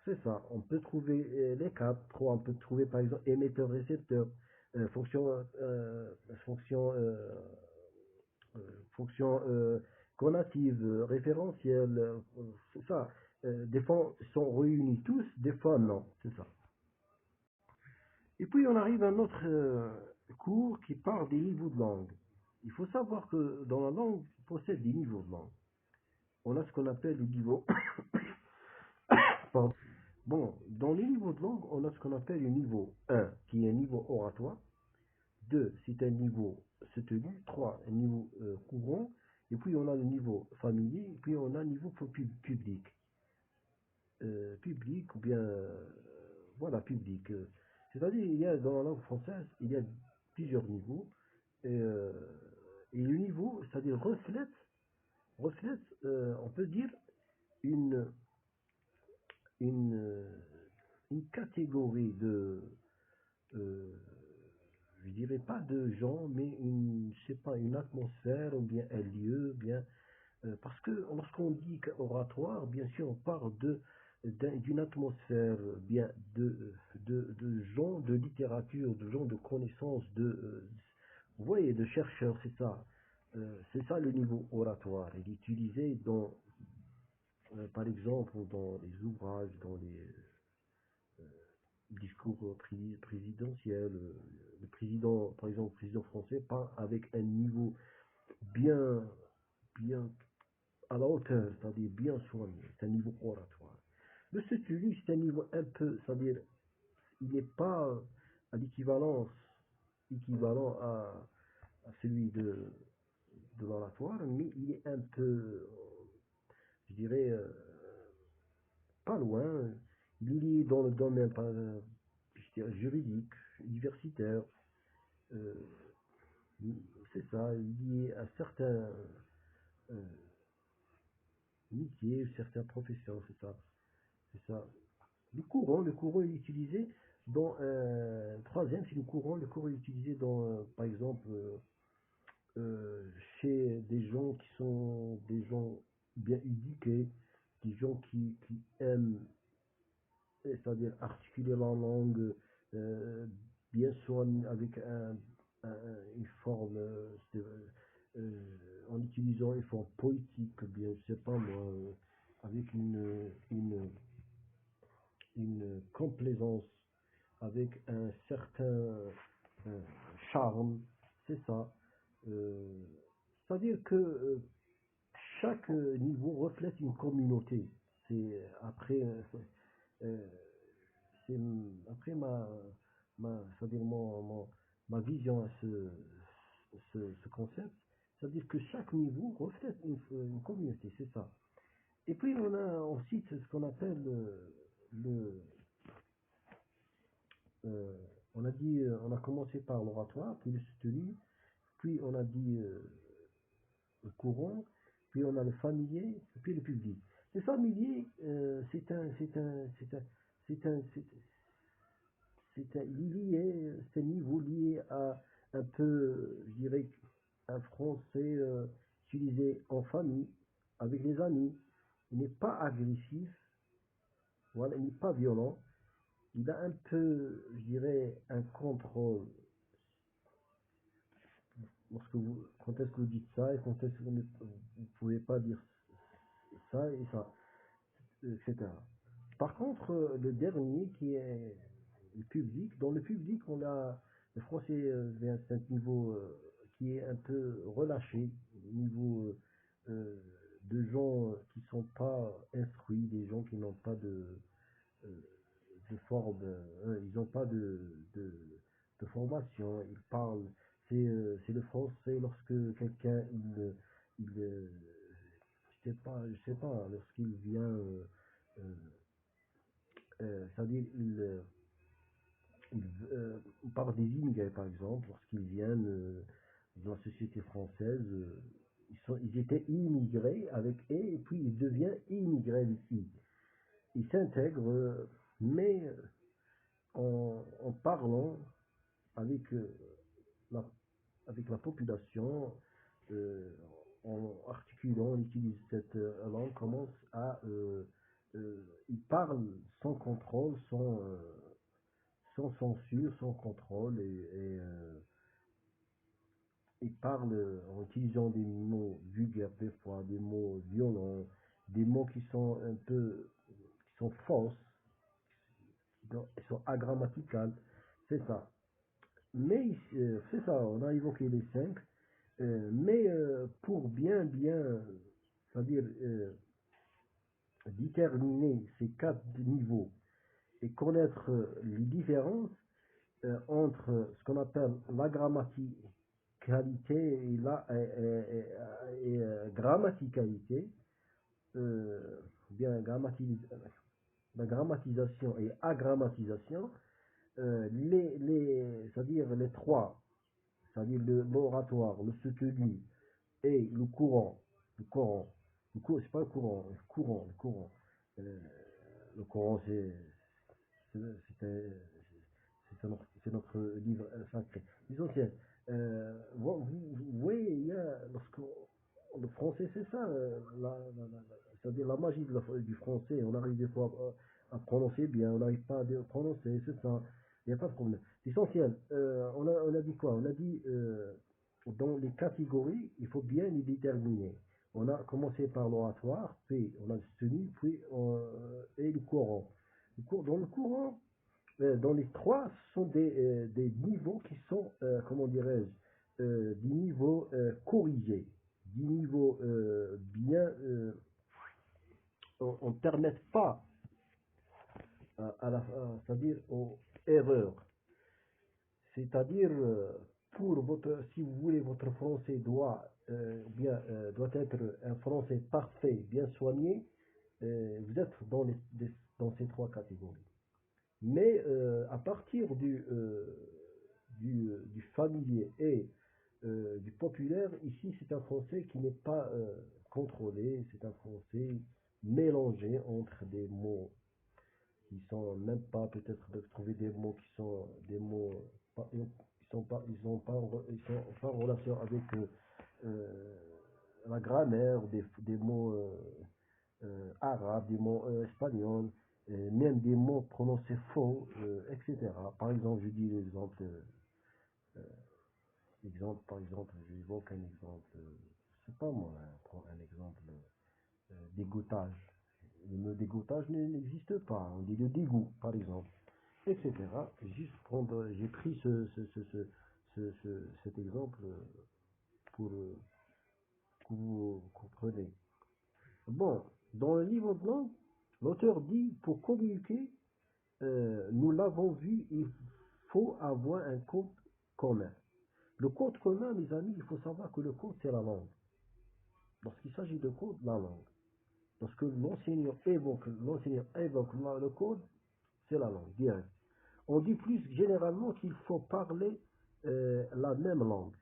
C'est ça. On peut trouver les 4. On peut trouver par exemple émetteur-récepteur, fonction, fonction conative, référentielle. C'est ça. Des fois, ils sont réunis tous, des fois non. C'est ça. Et puis on arrive à un autre cours qui parle des niveaux de langue. Il faut savoir que dans la langue, on possède des niveaux de langue. On a ce qu'on appelle le niveau. Pardon. Bon, dans les niveaux de langue, on a ce qu'on appelle le niveau 1, qui est un niveau oratoire, 2, c'est un niveau soutenu. 3, un niveau courant. Et puis on a le niveau familier. Et puis on a le niveau public. Public ou bien voilà public. C'est-à-dire il y a dans la langue française il y a plusieurs niveaux et, et le niveau c'est-à-dire reflète on peut dire une une une catégorie de euh, je dirais pas de gens mais une je sais pas une atmosphère ou bien un lieu bien parce que lorsqu'on dit oratoire, bien sûr, on parle d'une atmosphère, bien de gens de littérature, de gens de connaissances, vous voyez, de chercheurs, c'est ça. C'est ça le niveau oratoire. Il est utilisé dans, par exemple, dans les ouvrages, dans les discours présidentiels. Le président, par exemple, le président français parle avec un niveau bien, bien à la hauteur, c'est-à-dire bien soigné, c'est un niveau oratoire. Le Sotuli, c'est un niveau un peu, c'est-à-dire, il n'est pas à l'équivalence, équivalent à celui de l'oratoire, mais il est un peu, je dirais, pas loin, il est dans le domaine je dirais, juridique, universitaire, euh, c'est ça, il est à certains euh, métiers, certaines professions, c'est ça. C'est ça. Le courant est utilisé dans troisième, c'est le courant. Le courant est utilisé dans, par exemple, chez des gens qui sont des gens bien éduqués, des gens qui aiment, c'est-à-dire articuler la langue euh, bien soignée avec une forme, en utilisant une forme poétique, bien, je sais pas moi, avec une complaisance, avec un certain charme, c'est ça. Euh, C'est-à-dire que chaque niveau reflète une communauté. C'est après, euh, c'est après c'est-à-dire ma vision à ce concept. C'est-à-dire que chaque niveau reflète une communauté, c'est ça. Et puis on cite ce qu'on appelle le, euh, on a dit, on a commencé par l'oratoire, puis le soutenu, puis on a dit le courant, puis on a le familier, puis le public. Le familier, c'est un niveau lié à un peu, je dirais, un français utilisé en famille, avec les amis. Il n'est pas agressif, voilà, il n'est pas violent. Il a un peu, je dirais, un contrôle. Quand est-ce que vous dites ça et quand est-ce que vous ne pouvez pas dire ça et ça, etc. Par contre, le dernier qui est le public, dans le public, on a le français c'est un niveau qui est un peu relâché, niveau de gens qui sont pas instruits, des gens qui n'ont pas euh, de forme, ils n'ont pas de formation, ils parlent, c'est le français lorsque quelqu'un, je sais pas, lorsqu'il vient, euh, c'est-à-dire, on parle des immigrés, par exemple, lorsqu'ils viennent dans la société française, ils étaient immigrés avec E, et puis ils deviennent immigrés avec I. Ils s'intègrent, mais en parlant avec, la, avec la population, euh, en articulant, on utilise cette langue, commence ils parlent sans contrôle, sans censure, sans contrôle, ils parlent en utilisant des mots vulgaires des fois, des mots violents, des mots qui sont un peu, qui sont fausses, qui sont agrammaticales, c'est ça. Mais c'est ça, on a évoqué les cinq, mais pour bien, c'est-à-dire déterminer ces quatre niveaux et connaître les différences, entre ce qu'on appelle la grammaticalité et grammaticalité, bien la grammatisation et agrammatisation, c'est-à-dire les trois, c'est-à-dire l'oratoire, le soutenu et le courant, c'est pas le courant, euh, le courant c'est c'est notre livre sacré. L'essentiel, vous voyez, lorsque le français c'est ça, c'est-à-dire la magie du français, on arrive des fois à prononcer bien, on n'arrive pas à prononcer, c'est ça, il n'y a pas de problème. L'essentiel, on a dit quoi? On a dit dans les catégories, il faut bien les déterminer. On a commencé par l'oratoire, puis on a le soutenu, puis et le courant. Dans le courant, dans les trois, ce sont des niveaux qui sont, comment dirais-je, des niveaux corrigés, des niveaux bien, on ne permet pas c'est-à-dire aux erreurs. C'est-à-dire, pour votre, si vous voulez, votre français doit être un français parfait, bien soigné, vous êtes dans ces trois catégories. Mais à partir du familier et du populaire, ici c'est un français qui n'est pas contrôlé, c'est un français mélangé entre des mots qui sont même pas, peut-être de trouver des mots qui sont des mots, ils sont pas en relation avec la grammaire, des mots arabes, des mots espagnols, même des mots prononcés faux, etc. Par exemple, je dis l'exemple, par exemple, j'évoque un exemple, je sais pas moi, prends un exemple, dégoûtage. Le mot dégoûtage n'existe pas, on dit le dégoût, par exemple, etc. J'ai pris cet exemple pour que vous compreniez. Bon, dans le livre blanc, l'auteur dit, pour communiquer, nous l'avons vu, il faut avoir un code commun. Le code commun, mes amis, il faut savoir que le code, c'est la langue. Lorsqu'il s'agit de code, la langue. Lorsque l'enseignant évoque le code, c'est la langue, direct. On dit plus généralement qu'il faut parler la même langue.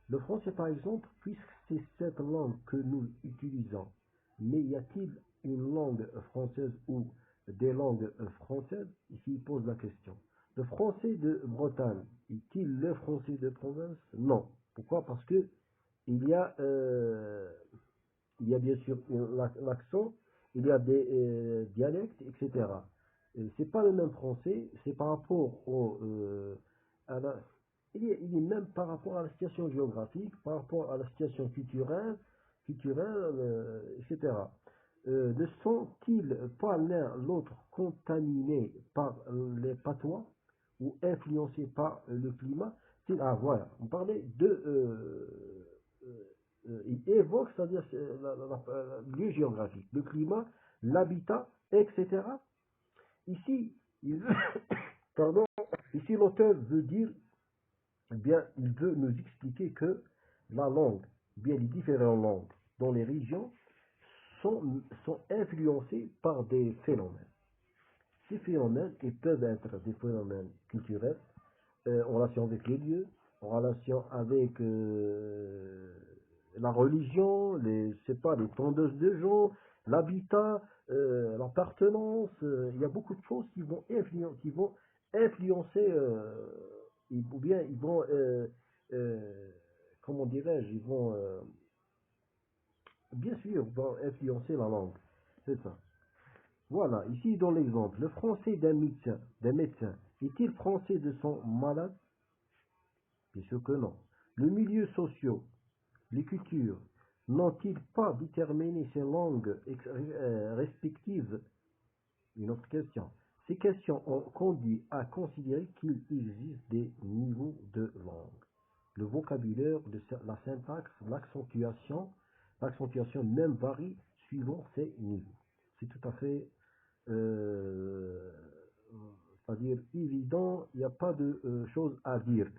Le français, par exemple, puisque c'est cette langue que nous utilisons, mais y a-t-il une langue française ou des langues françaises? Ici, il pose la question. Le français de Bretagne est-il le français de province? Non. Pourquoi? Parce que il y a bien sûr l'accent, il y a des dialectes, etc. C'est pas le même français, c'est par rapport à il est même par rapport à la situation géographique, par rapport à la situation culturelle, etc. Ne sont-ils pas l'un l'autre contaminés par les patois ou influencés par le climat? Ah voilà, on parlait de il évoque, c'est-à-dire le lieu géographique, le climat, l'habitat, etc. Ici, pardon, ici l'auteur veut dire, eh bien, il veut nous expliquer que la langue, bien les différentes langues dans les régions sont influencées par des phénomènes. Ces phénomènes, ils peuvent être des phénomènes culturels, en relation avec les lieux, en relation avec la religion, je sais pas, les tondeuses de gens, l'habitat, l'appartenance. Il y a beaucoup de choses qui vont influencer, ou bien ils vont, comment dirais-je, ils vont, bien sûr, vont influencer la langue. C'est ça. Voilà, ici dans l'exemple, le français d'un médecin, est-il français de son malade? Bien sûr que non. Le milieu social, les cultures, n'ont-ils pas déterminé ces langues respectives? Une autre question. Ces questions ont conduit à considérer qu'il existe des niveaux de langue. Le vocabulaire, la syntaxe, l'accentuation même varie suivant ces niveaux. C'est tout à fait euh, c'est-à-dire évident, il n'y a pas de choses à dire,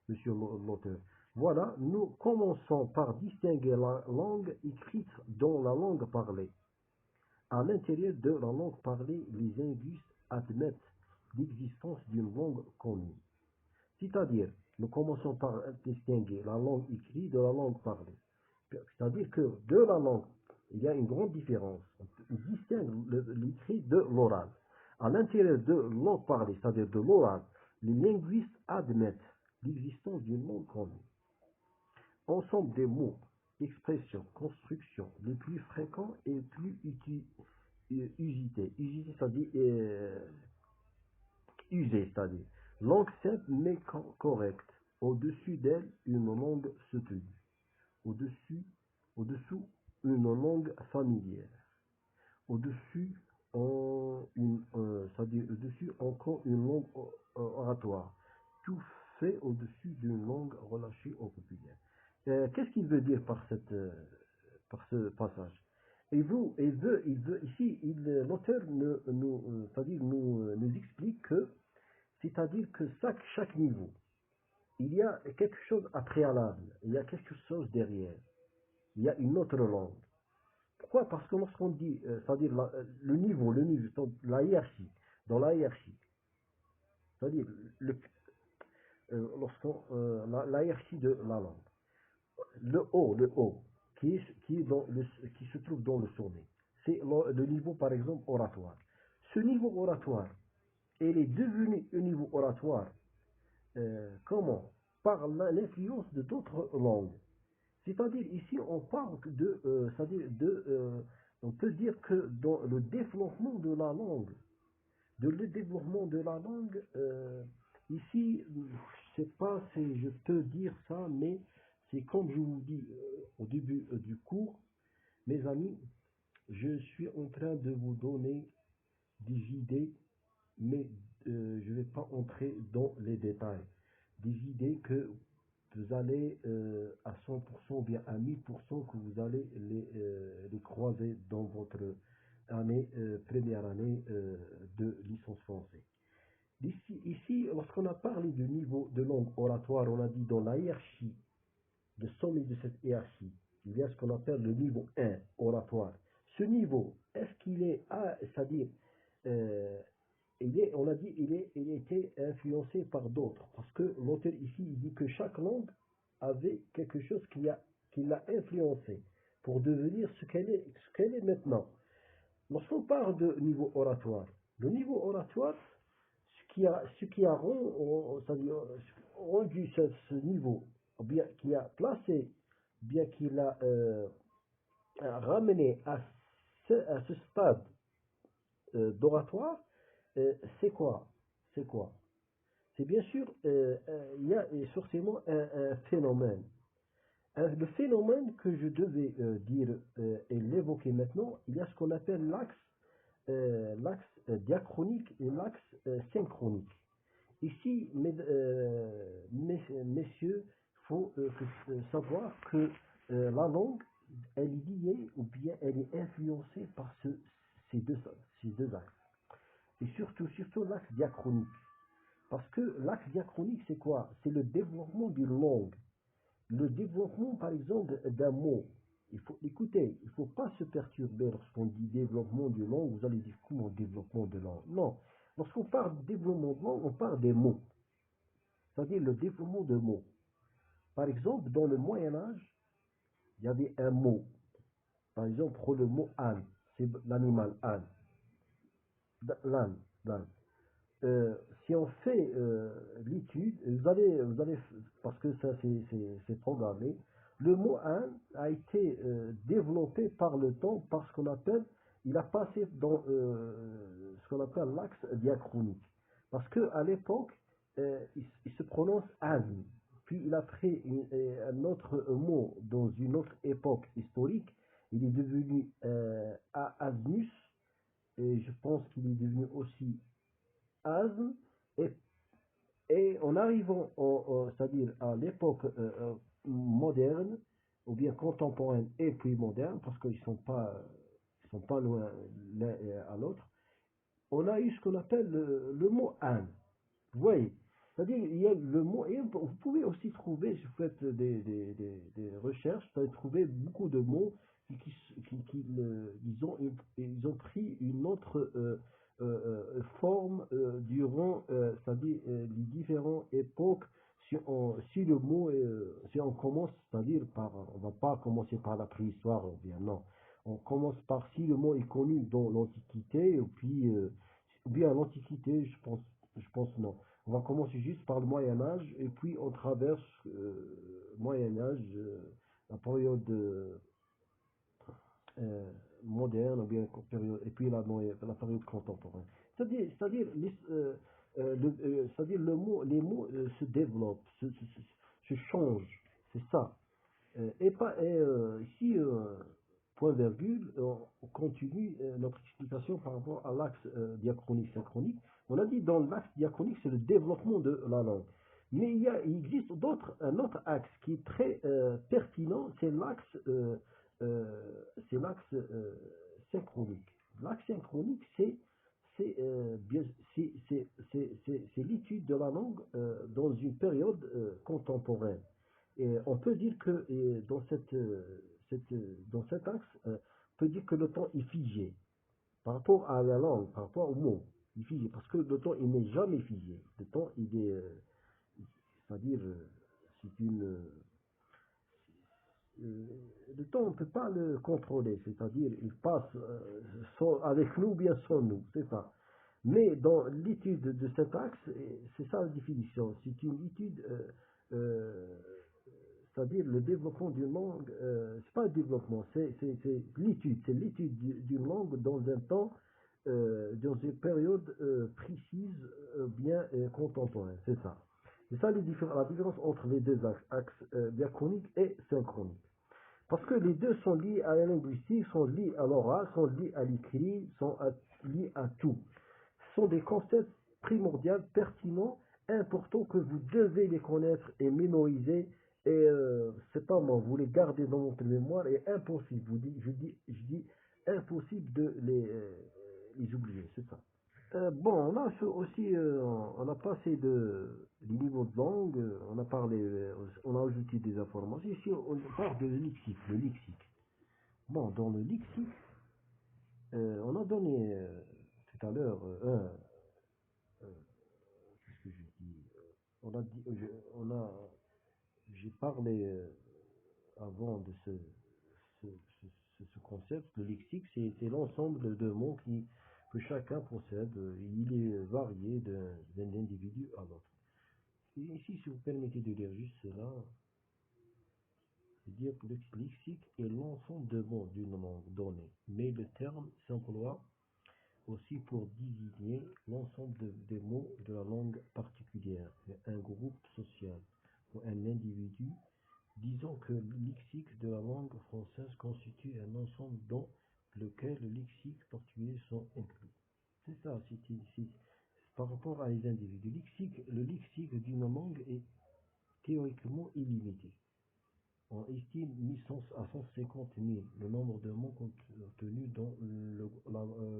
monsieur l'auteur. Voilà, nous commençons par distinguer la langue écrite dans la langue parlée. À l'intérieur de la langue parlée, les linguistes admettent l'existence d'une langue commune. C'est-à-dire, nous commençons par distinguer la langue écrite de la langue parlée. C'est-à-dire que de la langue, il y a une grande différence. On distingue l'écrit de l'oral. À l'intérieur de la langue parlée, c'est-à-dire de l'oral, les linguistes admettent l'existence d'une langue commune. Ensemble des mots, expressions, constructions les plus fréquents et les plus usités. Usité, c'est-à-dire usée, c'est-à-dire langue simple mais correcte. Au-dessus d'elle, une langue se tenue. Au-dessus, au-dessous, une langue familière. Au-dessus, c'est-à-dire au-dessus encore une langue oratoire. Tout fait au-dessus d'une langue relâchée au populaire. Qu'est-ce qu'il veut dire par par ce passage? Ici, l'auteur c'est-à-dire nous explique que, c'est-à-dire que chaque niveau, il y a quelque chose à préalable, il y a quelque chose derrière, il y a une autre langue. Pourquoi? Parce que lorsqu'on dit, c'est-à-dire le niveau, dans la hiérarchie, c'est-à-dire la hiérarchie de la langue, le haut, qui se trouve dans le sommet, c'est le niveau, par exemple, oratoire. Ce niveau oratoire, il est devenu un niveau oratoire, comment? Par l'influence de d'autres langues. C'est-à-dire, ici, on parle on peut dire que dans le développement de la langue, ici, je sais pas si je peux dire ça, mais c'est comme je vous dis au début du cours, mes amis, je suis en train de vous donner des idées, mais je ne vais pas entrer dans les détails. Des idées que vous allez à 100% ou bien à 1000% que vous allez les croiser dans votre première année de licence française. Ici, lorsqu'on a parlé du niveau de langue oratoire, on a dit dans la hiérarchie, le sommet de cette hiérarchie, il y a ce qu'on appelle le niveau 1, oratoire. Ce niveau, est-ce qu'il est, c'est-à-dire, euh, on a dit, il était influencé par d'autres, parce que l'auteur ici, il dit que chaque langue avait quelque chose qui l'a influencé pour devenir ce qu'elle est maintenant. Lorsqu'on parle de niveau oratoire, le niveau oratoire, ce qui a rendu ce niveau, ou bien qui a placé, bien qu'il a ramené à ce stade d'oratoire, c'est quoi? C'est quoi? C'est bien sûr, il y a forcément un phénomène. Le phénomène que je devais dire et l'évoquer maintenant, il y a ce qu'on appelle l'axe diachronique et l'axe synchronique. Ici, messieurs, il faut savoir que la langue, elle est liée ou bien elle est influencée par ces deux axes. Et surtout l'axe diachronique. Parce que l'axe diachronique, c'est quoi? C'est le développement d'une langue. Le développement, par exemple, d'un mot. Il faut écouter, il ne faut pas se perturber lorsqu'on dit développement d'une langue. Vous allez dire comment développement de langue? Non. Lorsqu'on parle de développement de langue, on parle des mots. C'est-à-dire le développement de mots. Par exemple, dans le Moyen-Âge, il y avait un mot. Par exemple, le mot âne, c'est l'animal âne. L'âne, l'âne. Si on fait l'étude, vous allez, parce que ça c'est programmé, le mot âne a été développé par le temps parce qu'on appelle, il a passé dans ce qu'on appelle l'axe diachronique. Parce que à l'époque, il se prononce âne, puis il a pris un autre mot dans une autre époque historique, il est devenu asnus, et je pense qu'il est devenu aussi asthme et, et en arrivant c'est-à-dire à l'époque moderne ou bien contemporaine et puis moderne parce qu'ils sont pas loin l'un à l'autre, on a eu ce qu'on appelle le mot âne. Vous voyez? C'est-à-dire, il y a le mot, et vous pouvez aussi trouver, si vous faites des recherches, vous allez trouver beaucoup de mots ils ont pris une autre forme durant, c'est-à-dire les différentes époques. Si le mot, si on commence, c'est-à-dire on va pas commencer par la préhistoire, ou bien non. On commence par si le mot est connu dans l'Antiquité, ou bien l'Antiquité, je pense non. On va commencer juste par le Moyen Âge et puis on traverse Moyen Âge, la période moderne, ou bien et puis la période contemporaine. C'est-à-dire les mots se développent, se changent, c'est ça. Ici, point virgule, on continue notre explication par rapport à l'axe diachronique synchronique. On a dit dans l'axe diachronique, c'est le développement de la langue. Mais il existe un autre axe qui est très pertinent, c'est l'axe synchronique. L'axe synchronique, bien, c'est l'étude de la langue dans une période contemporaine. Et on peut dire que dans cet axe, on peut dire que le temps est figé par rapport à la langue, par rapport au mot. Il est figé parce que le temps il n'est jamais figé. Le temps il est, c'est-à-dire c'est une, le temps on ne peut pas le contrôler, c'est-à-dire il passe avec nous ou bien sans nous, c'est ça. Mais dans l'étude de cet axe, c'est ça la définition. C'est une étude c'est-à-dire le développement d'une langue, c'est pas le développement, c'est l'étude d'une langue dans un temps, dans une période précise, bien contemporaine, c'est ça. C'est ça la différence entre les deux axes diachroniques et synchroniques. Parce que les deux sont liés à la linguistique, sont liés à l'oral, sont liés à l'écrit, liés à tout. Ce sont des concepts primordiaux, pertinents, importants que vous devez les connaître et mémoriser. Et c'est pas moi, vous les gardez dans votre mémoire et impossible. Je dis impossible de les oublier, c'est ça. Bon, on a aussi, on a passé du niveau de langue, on a parlé, on a ajouté des informations. Ici, on parle de lexique, le lexique. Bon, dans le lexique, on a donné tout à l'heure qu'est-ce que je dis, on a dit, j'ai parlé avant de ce, ce concept. Le lexique, c'est l'ensemble de mots que chacun possède. Il est varié d'un individu à l'autre. Et ici, si vous permettez de lire juste cela, c'est dire que le lexique est l'ensemble de mots d'une langue donnée, mais le terme s'emploie aussi pour désigner l'ensemble des mots de la langue particulière, un groupe social ou un individu. Disons que le lexique de la langue française constitue un ensemble dans lequel le lexique portugais sont inclus. C'est ça, par rapport à les individus. Le lexique d'une langue est théoriquement illimité. On estime à 150 000 le nombre de mots contenus dans le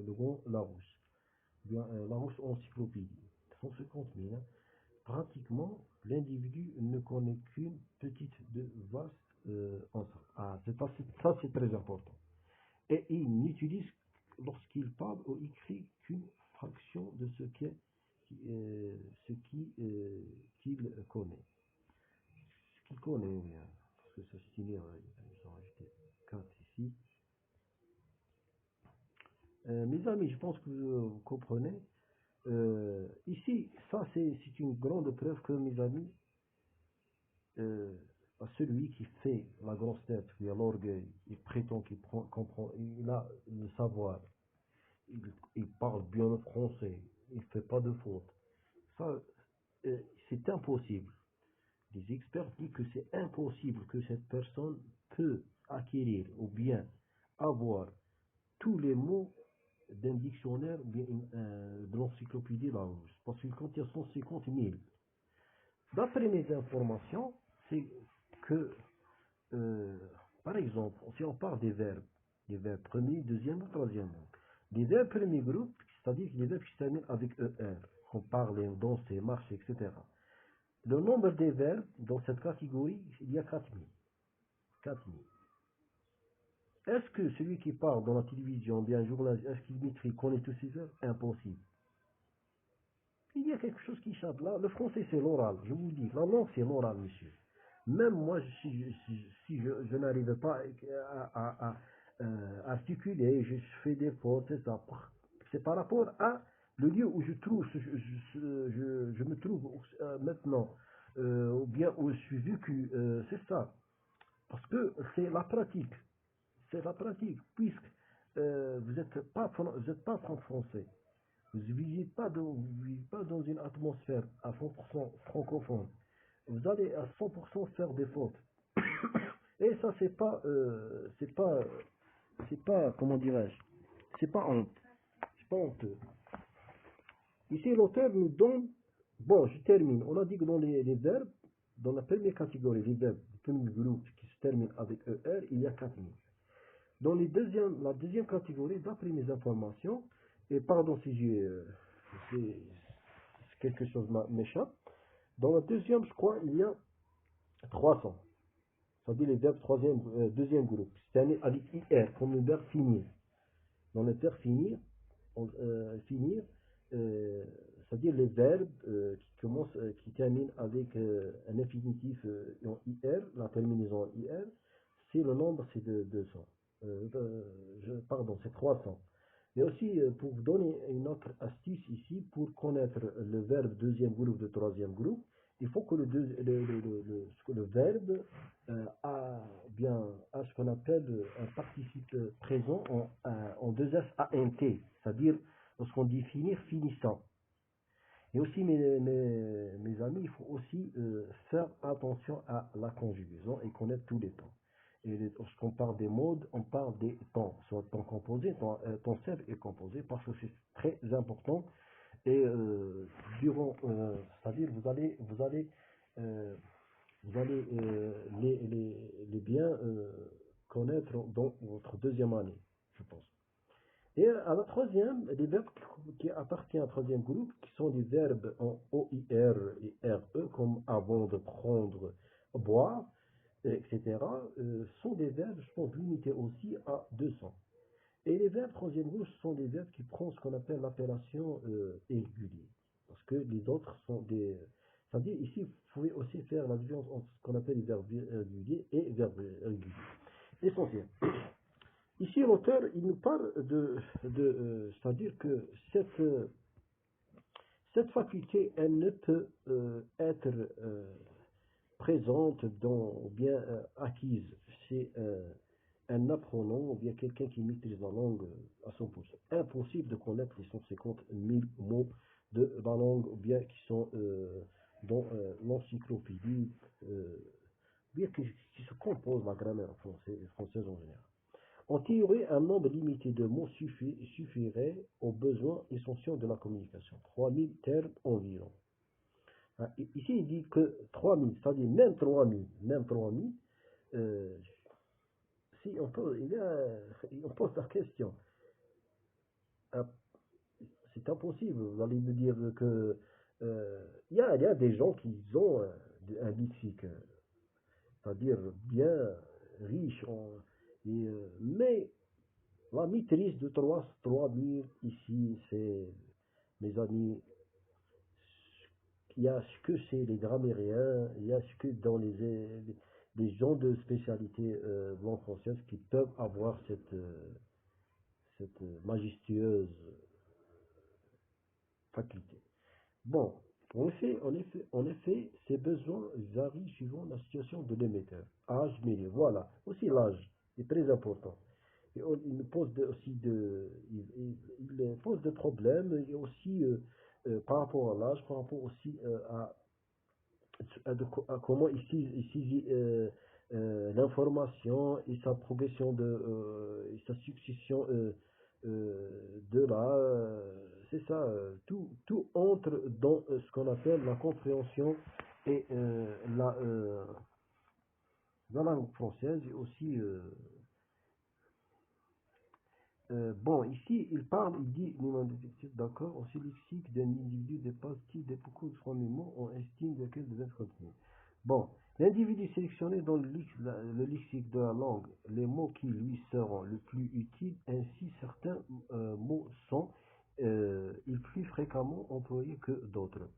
Grand Larousse, bien, Larousse Encyclopédie. 150 000. Hein. Pratiquement, l'individu ne connaît qu'une petite de vaste ensemble. Ah, ça c'est très important. Et il n'utilise, lorsqu'il parle ou écrit, qu'une fraction de qu'il connaît. Ce qu'il connaît, bien. Parce que ça se finit, ils ont rajouté 4 ici. Mes amis, je pense que vous comprenez. Ici, ça c'est une grande preuve que mes amis, celui qui fait la grosse tête, qui a l'orgueil, il prétend qu'il comprend, il a le savoir, il parle bien le français, il ne fait pas de faute. Ça, c'est impossible. Les experts disent que c'est impossible que cette personne peut acquérir ou bien avoir tous les mots d'un dictionnaire de l'encyclopédie Larousse, parce qu'il contient 150 000. D'après mes informations, c'est que, par exemple, si on parle des verbes premier, deuxième ou troisième, les verbes premier groupe, c'est-à-dire les verbes qui se terminent avec ER, comme parler, danser, marcher, etc. Le nombre des verbes dans cette catégorie, il y a 4000. 4000. Est-ce que celui qui parle dans la télévision, bien journaliste, est-ce qu'il maîtrise, connaît tous ces verbes? Impossible. Il y a quelque chose qui échappe là. Le français, c'est l'oral. Je vous dis, la langue, c'est l'oral, monsieur. Même moi, si je n'arrive pas à articuler, je fais des fautes, c'est ça. C'est par rapport à le lieu où je trouve, je me trouve maintenant, ou bien où je suis vécu, c'est ça. Parce que c'est la pratique. C'est la pratique, puisque vous n'êtes pas français. Vous ne vivez pas dans une atmosphère à 100% francophone. Vous allez à 100% faire des fautes. Et ça, c'est pas, comment dirais-je, c'est pas honte, c'est pas honteux. Ici, l'auteur nous donne, bon, je termine. On a dit que dans les verbes, dans la première catégorie, les verbes du premier groupe qui se terminent avec ER, il y a 4000. Dans la deuxième catégorie, d'après mes informations, et pardon si quelque chose m'échappe, dans la deuxième, je crois, il y a 300. C'est-à-dire les verbes deuxième groupe. C'est-à-dire avec IR, comme le verbe finir. Dans le verbe finir, finir, c'est-à-dire les verbes qui terminent avec un infinitif en IR, la terminaison en IR, c'est le nombre, c'est de 200. Pardon, c'est 300. Et aussi, pour vous donner une autre astuce ici, pour connaître le verbe deuxième groupe de troisième groupe, il faut que le verbe a ce qu'on appelle un participe présent en deux S ANT, c'est-à-dire lorsqu'on dit finir, finissant. Et aussi, mes amis, il faut aussi faire attention à la conjugaison et connaître tous les temps. Et lorsqu'on parle des modes, on parle des temps, soit temps composé, temps simple et composé, parce que c'est très important. Et c'est-à-dire vous allez les bien connaître dans votre deuxième année, je pense. Et à la troisième, les verbes qui appartiennent au troisième groupe, qui sont des verbes en OIR et RE, comme avant de prendre, boire, etc., sont des verbes, je pense, limités aussi à 200. Et les verbes troisième groupe sont des verbes qui prennent ce qu'on appelle l'appellation irrégulier. Parce que les autres sont des... C'est-à-dire, ici, vous pouvez aussi faire la différence entre ce qu'on appelle les verbes irréguliers et verbes réguliers. Essentiel. Ici, l'auteur, il nous parle c'est-à-dire que cette faculté, elle ne peut être présente ou bien acquise chez un apprenant ou bien quelqu'un qui maîtrise la langue à 100%. Impossible de connaître les 150 000 mots de la langue ou bien qui sont dans l'encyclopédie, bien qui se compose la grammaire française en général. En théorie, un nombre limité de mots suffirait aux besoins essentiels de la communication. 3000 termes environ. Ici, il dit que 3000, c'est-à-dire même 3000, si on pose, on pose la question. C'est impossible. Vous allez me dire que il y a des gens qui ont un lexique, c'est-à-dire bien riche, mais la maîtrise de 3000 ici, c'est, mes amis, il y a ce que c'est les grammairiens, il y a ce que dans les gens de spécialité langue française qui peuvent avoir cette majestueuse faculté. Bon, en effet, ces besoins varient suivant la situation de l'émetteur. Âge, milieu, voilà. Aussi l'âge est très important. Et il pose il pose des problèmes et aussi par rapport à l'âge, par rapport aussi à comment il saisit l'information et sa progression et sa succession de là, c'est ça, tout entre dans ce qu'on appelle la compréhension et la langue française et aussi Bon, ici, il parle, il dit, d'accord, on se lexique d'un individu dépasse qui, des beaucoup de son mots, on estime lequel devait être contenu. Bon, l'individu sélectionné dans le lexique de la langue, les mots qui lui seront le plus utiles, ainsi certains mots sont ils plus fréquemment employés que d'autres.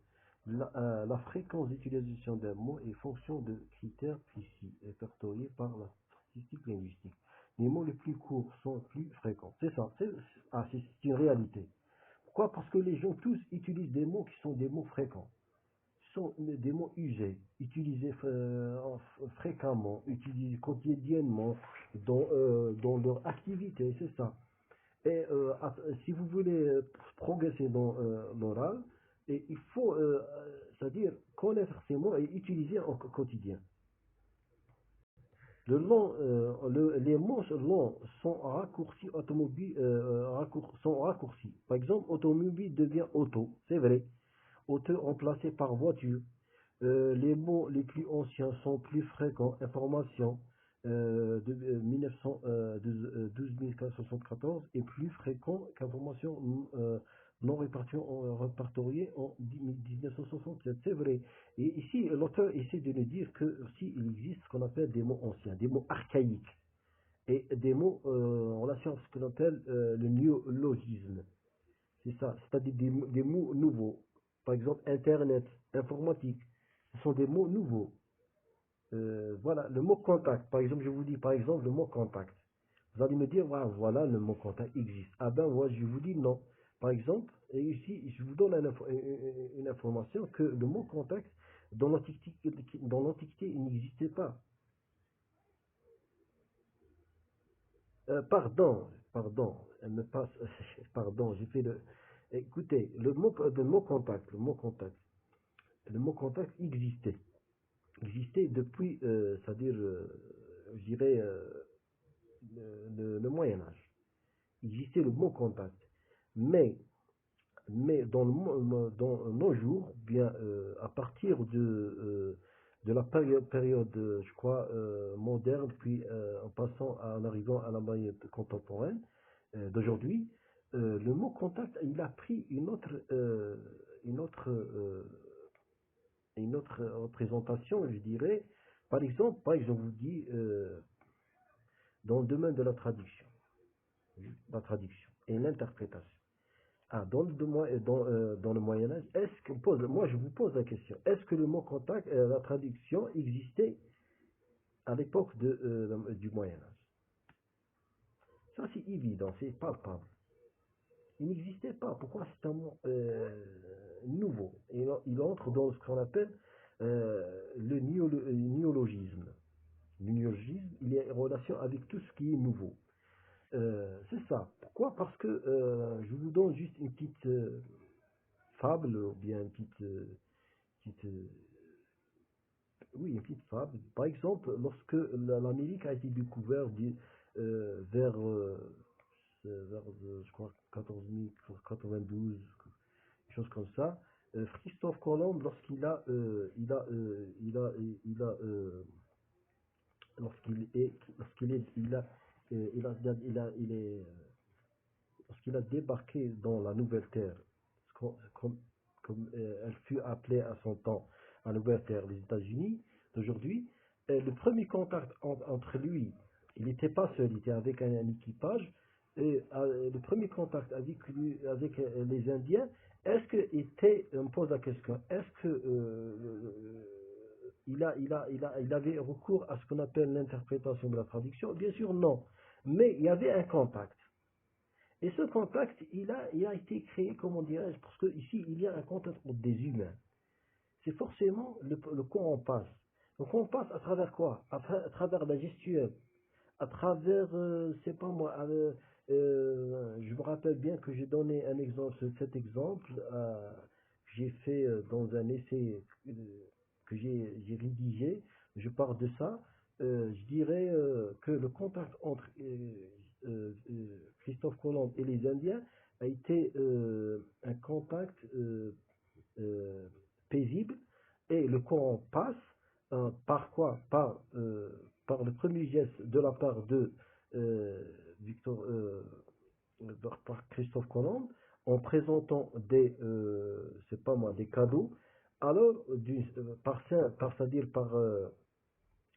La fréquence d'utilisation d'un mot est fonction de critères précis, répertoriés par la statistique linguistique. Les mots les plus courts sont plus fréquents. C'est ça, c'est une réalité. Pourquoi? Parce que les gens tous utilisent des mots qui sont des mots fréquents. Ce sont des mots usés, utilisés fréquemment, utilisés quotidiennement dans leur activité, c'est ça. Et si vous voulez progresser dans l'oral, il faut, c'est-à-dire connaître ces mots et utiliser au quotidien. Les mots longs sont raccourcis sont raccourcis. Par exemple, automobile devient auto, c'est vrai. Auto remplacé par voiture. Les mots les plus anciens sont plus fréquents. Information de 12474 est plus fréquent qu'information non répertoriée en 1967. C'est vrai. Et ici, l'auteur essaie de nous dire que aussi il existe ce qu'on appelle des mots anciens, des mots archaïques et des mots en relation à ce qu'on appelle le néologisme. C'est ça, c'est-à-dire des mots nouveaux. Par exemple, Internet, informatique, ce sont des mots nouveaux. Voilà, le mot contact. Par exemple, je vous dis, par exemple, le mot contact. Vous allez me dire, voilà, le mot contact existe. Ah ben, moi, je vous dis non. Par exemple, et ici, je vous donne une information que le mot contact, dans l'Antiquité, il n'existait pas. Elle me passe, pardon, j'ai fait le. Écoutez, le mot contact existait depuis, c'est-à-dire, je dirais, le Moyen Âge. Il existait le mot contact, mais dans nos jours, bien à partir de la période, je crois, moderne, puis en arrivant à la période contemporaine d'aujourd'hui, le mot contact, il a pris une autre, une autre représentation, je dirais. Par exemple, vous dit dans le domaine de la traduction et l'interprétation. Ah, dans le Moyen Âge, moi je vous pose la question, est-ce que le mot contact, la traduction existait à l'époque du Moyen Âge? Ça c'est évident, c'est palpable. Il n'existait pas. Pourquoi? C'est un mot nouveau. Il entre dans ce qu'on appelle le néologisme. Le néologisme, il est en relation avec tout ce qui est nouveau. C'est ça. Pourquoi? Parce que je vous donne juste une petite fable, ou bien petite, oui, une petite fable. Par exemple, lorsque l'Amérique a été découverte je crois, 14 092, quelque chose comme ça, Christophe Colomb, lorsqu'il a, il a, lorsqu'il est, lorsqu'il a débarqué dans la Nouvelle Terre, comme elle fut appelée à son temps, la Nouvelle Terre, les États-Unis d'aujourd'hui, le premier contact entre lui, il n'était pas seul, il était avec un équipage, et le premier contact avec les Indiens, on me pose la question, est-ce que il avait recours à ce qu'on appelle l'interprétation de la traduction? Bien sûr, non. Mais il y avait un contact. Et ce contact, il a été créé, comment dirais-je, parce que ici, il y a un contact entre des humains. C'est forcément le quoi on passe. Donc on passe à travers quoi? À travers la gestuelle, à travers, c'est pas moi, je me rappelle bien que j'ai donné un exemple, cet exemple, que j'ai fait dans un essai que j'ai rédigé, je parle de ça, je dirais que le contact entre Christophe Colomb et les Indiens a été un contact euh, paisible et le Coran passe par quoi? Par le premier geste de la part de Victor, par Christophe Colomb en présentant des, c'est pas moi, des cadeaux, alors c'est-à-dire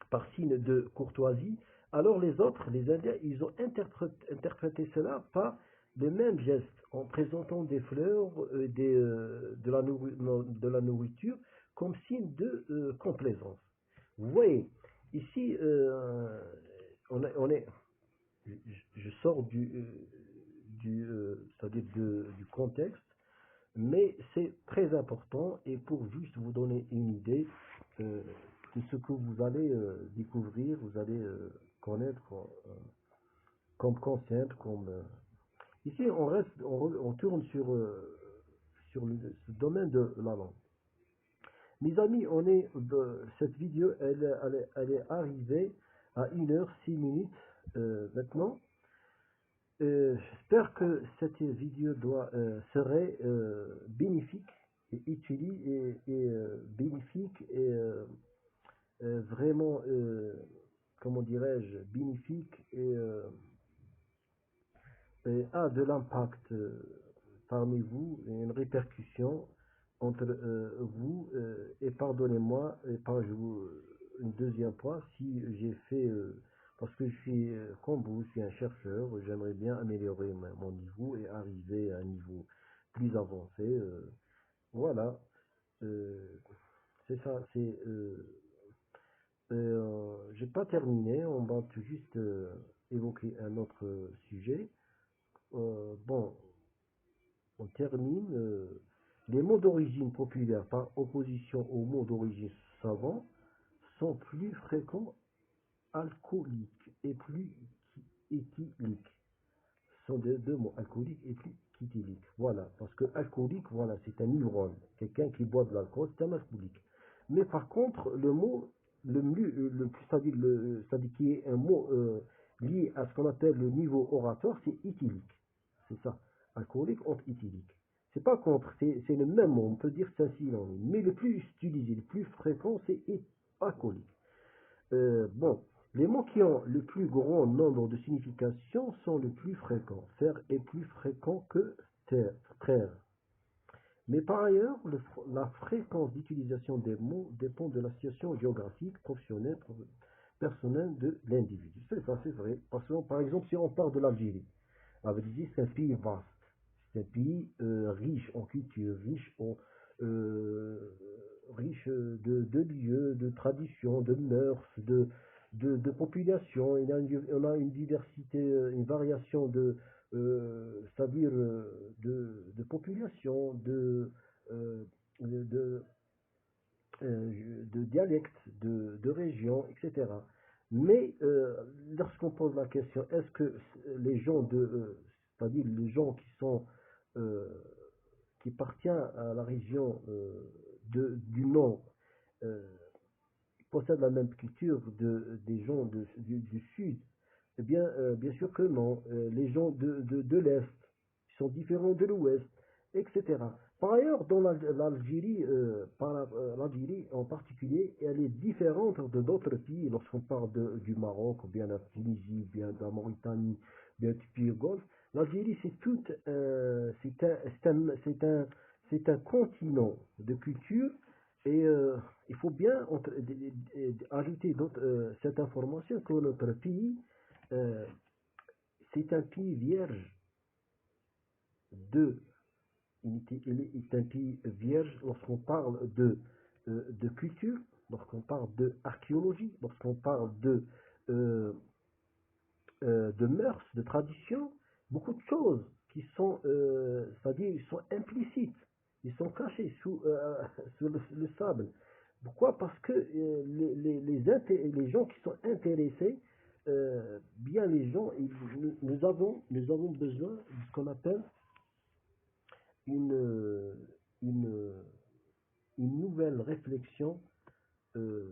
par signe de courtoisie, alors les autres, les Indiens, ils ont interprété cela par le même geste, en présentant des fleurs, de la nourriture, comme signe de complaisance. Vous voyez, ici, on est, je sors c'est-à-dire du contexte, mais c'est très important et pour juste vous donner une idée de ce que vous allez découvrir, vous allez connaître comme concept, ici on reste, on tourne sur ce domaine de la langue. Mes amis, cette vidéo, elle est arrivée à 1h06 maintenant. J'espère que cette vidéo serait bénéfique et utile et bénéfique et vraiment, comment dirais-je, bénéfique et a de l'impact parmi vous et une répercussion entre vous et pardonnez-moi et je vous une deuxième fois si j'ai fait parce que je suis comme vous, je suis un chercheur, j'aimerais bien améliorer mon niveau et arriver à un niveau plus avancé. Voilà, euh, c'est ça. J'ai pas terminé, on va tout juste évoquer un autre sujet. Bon, on termine. Les mots d'origine populaire par opposition aux mots d'origine savant sont plus fréquents alcooliques et plus éthyliques. Ce sont deux mots, alcoolique et plus qu'éthylique. Voilà, parce que alcoolique, voilà, c'est un ivrogne. Quelqu'un qui boit de l'alcool, c'est un alcoolique. Mais par contre, le mot le plus, c'est-à-dire qui est un mot lié à ce qu'on appelle le niveau oratoire, c'est éthylique. C'est ça, alcoolique contre éthylique. C'est pas contre, c'est le même mot, on peut dire c'est un synonyme. Mais le plus utilisé, le plus fréquent, c'est alcoolique. Bon, les mots qui ont le plus grand nombre de significations sont les plus fréquents. Faire est plus fréquent que frère. Mais par ailleurs, la fréquence d'utilisation des mots dépend de la situation géographique, professionnelle, personnelle de l'individu. C'est ça, c'est vrai. Parce que, par exemple, si on parle de l'Algérie, l'Algérie, c'est un pays vaste. C'est un pays riche en culture, euh, riche de lieux, de traditions, de mœurs, de population. On a une diversité, une variation c'est-à-dire de population, euh, de, de dialectes, de régions, etc. Mais lorsqu'on pose la question, est-ce que les gens c'est-à-dire les gens euh, qui appartiennent à la région du Nord, euh, possèdent la même culture des gens du Sud? Eh bien, bien sûr que non. Les gens de l'Est sont différents de l'Ouest, etc. Par ailleurs, dans l'Algérie, l'Algérie en particulier, elle est différente de d'autres pays. Lorsqu'on parle du Maroc, ou bien de la Tunisie, ou bien de la Mauritanie, bien du pays Golfe, l'Algérie, c'est un continent de culture. Et il faut bien ajouter cette information que notre pays, euh, c'est un pays vierge de il est un pays vierge lorsqu'on parle de culture, lorsqu'on parle d'archéologie, lorsqu'on parle euh, de mœurs, de traditions, beaucoup de choses qui sont, c'est-à-dire, ils sont implicites, ils sont cachés sous le sable. Pourquoi? Parce que les gens qui sont intéressés, bien les gens, nous avons besoin de ce qu'on appelle une, une, une nouvelle réflexion euh,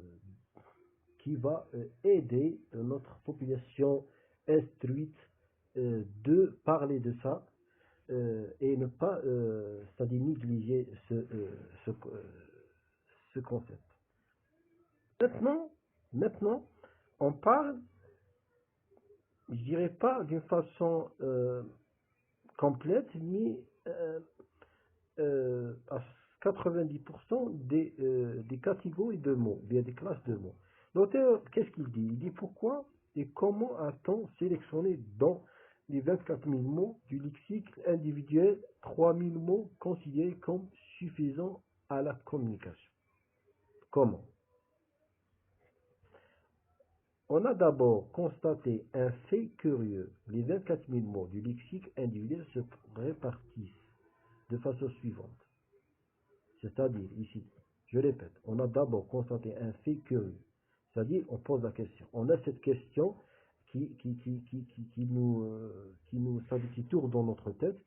qui va aider notre population instruite de parler de ça et ne pas, c'est-à-dire négliger ce concept. Maintenant, on parle, je dirais pas d'une façon complète, mais à 90% des catégories de mots, bien des classes de mots. L'auteur, qu'est-ce qu'il dit? Il dit pourquoi et comment a-t-on sélectionné dans les 24 000 mots du lexique individuel 3 000 mots considérés comme suffisants à la communication? Comment? On a d'abord constaté un fait curieux. Les 24 000 mots du lexique individuel se répartissent de façon suivante. C'est-à-dire, ici, je répète, on a d'abord constaté un fait curieux. C'est-à-dire, on pose la question. On a cette question qui tourne dans notre tête.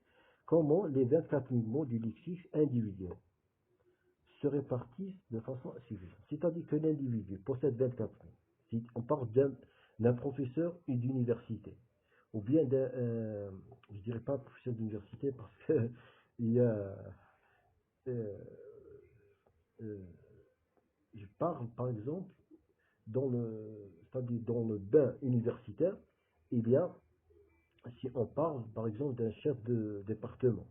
Comment les 24 000 mots du lexique individuel se répartissent de façon suffisante? C'est-à-dire que l'individu possède 24 000. Si on parle d'un professeur d'université, ou bien d'un, je dirais pas professeur d'université parce que il y a, euh, euh, je parle par exemple c'est-à-dire dans le bain universitaire, il y a, si on parle par exemple d'un chef de département,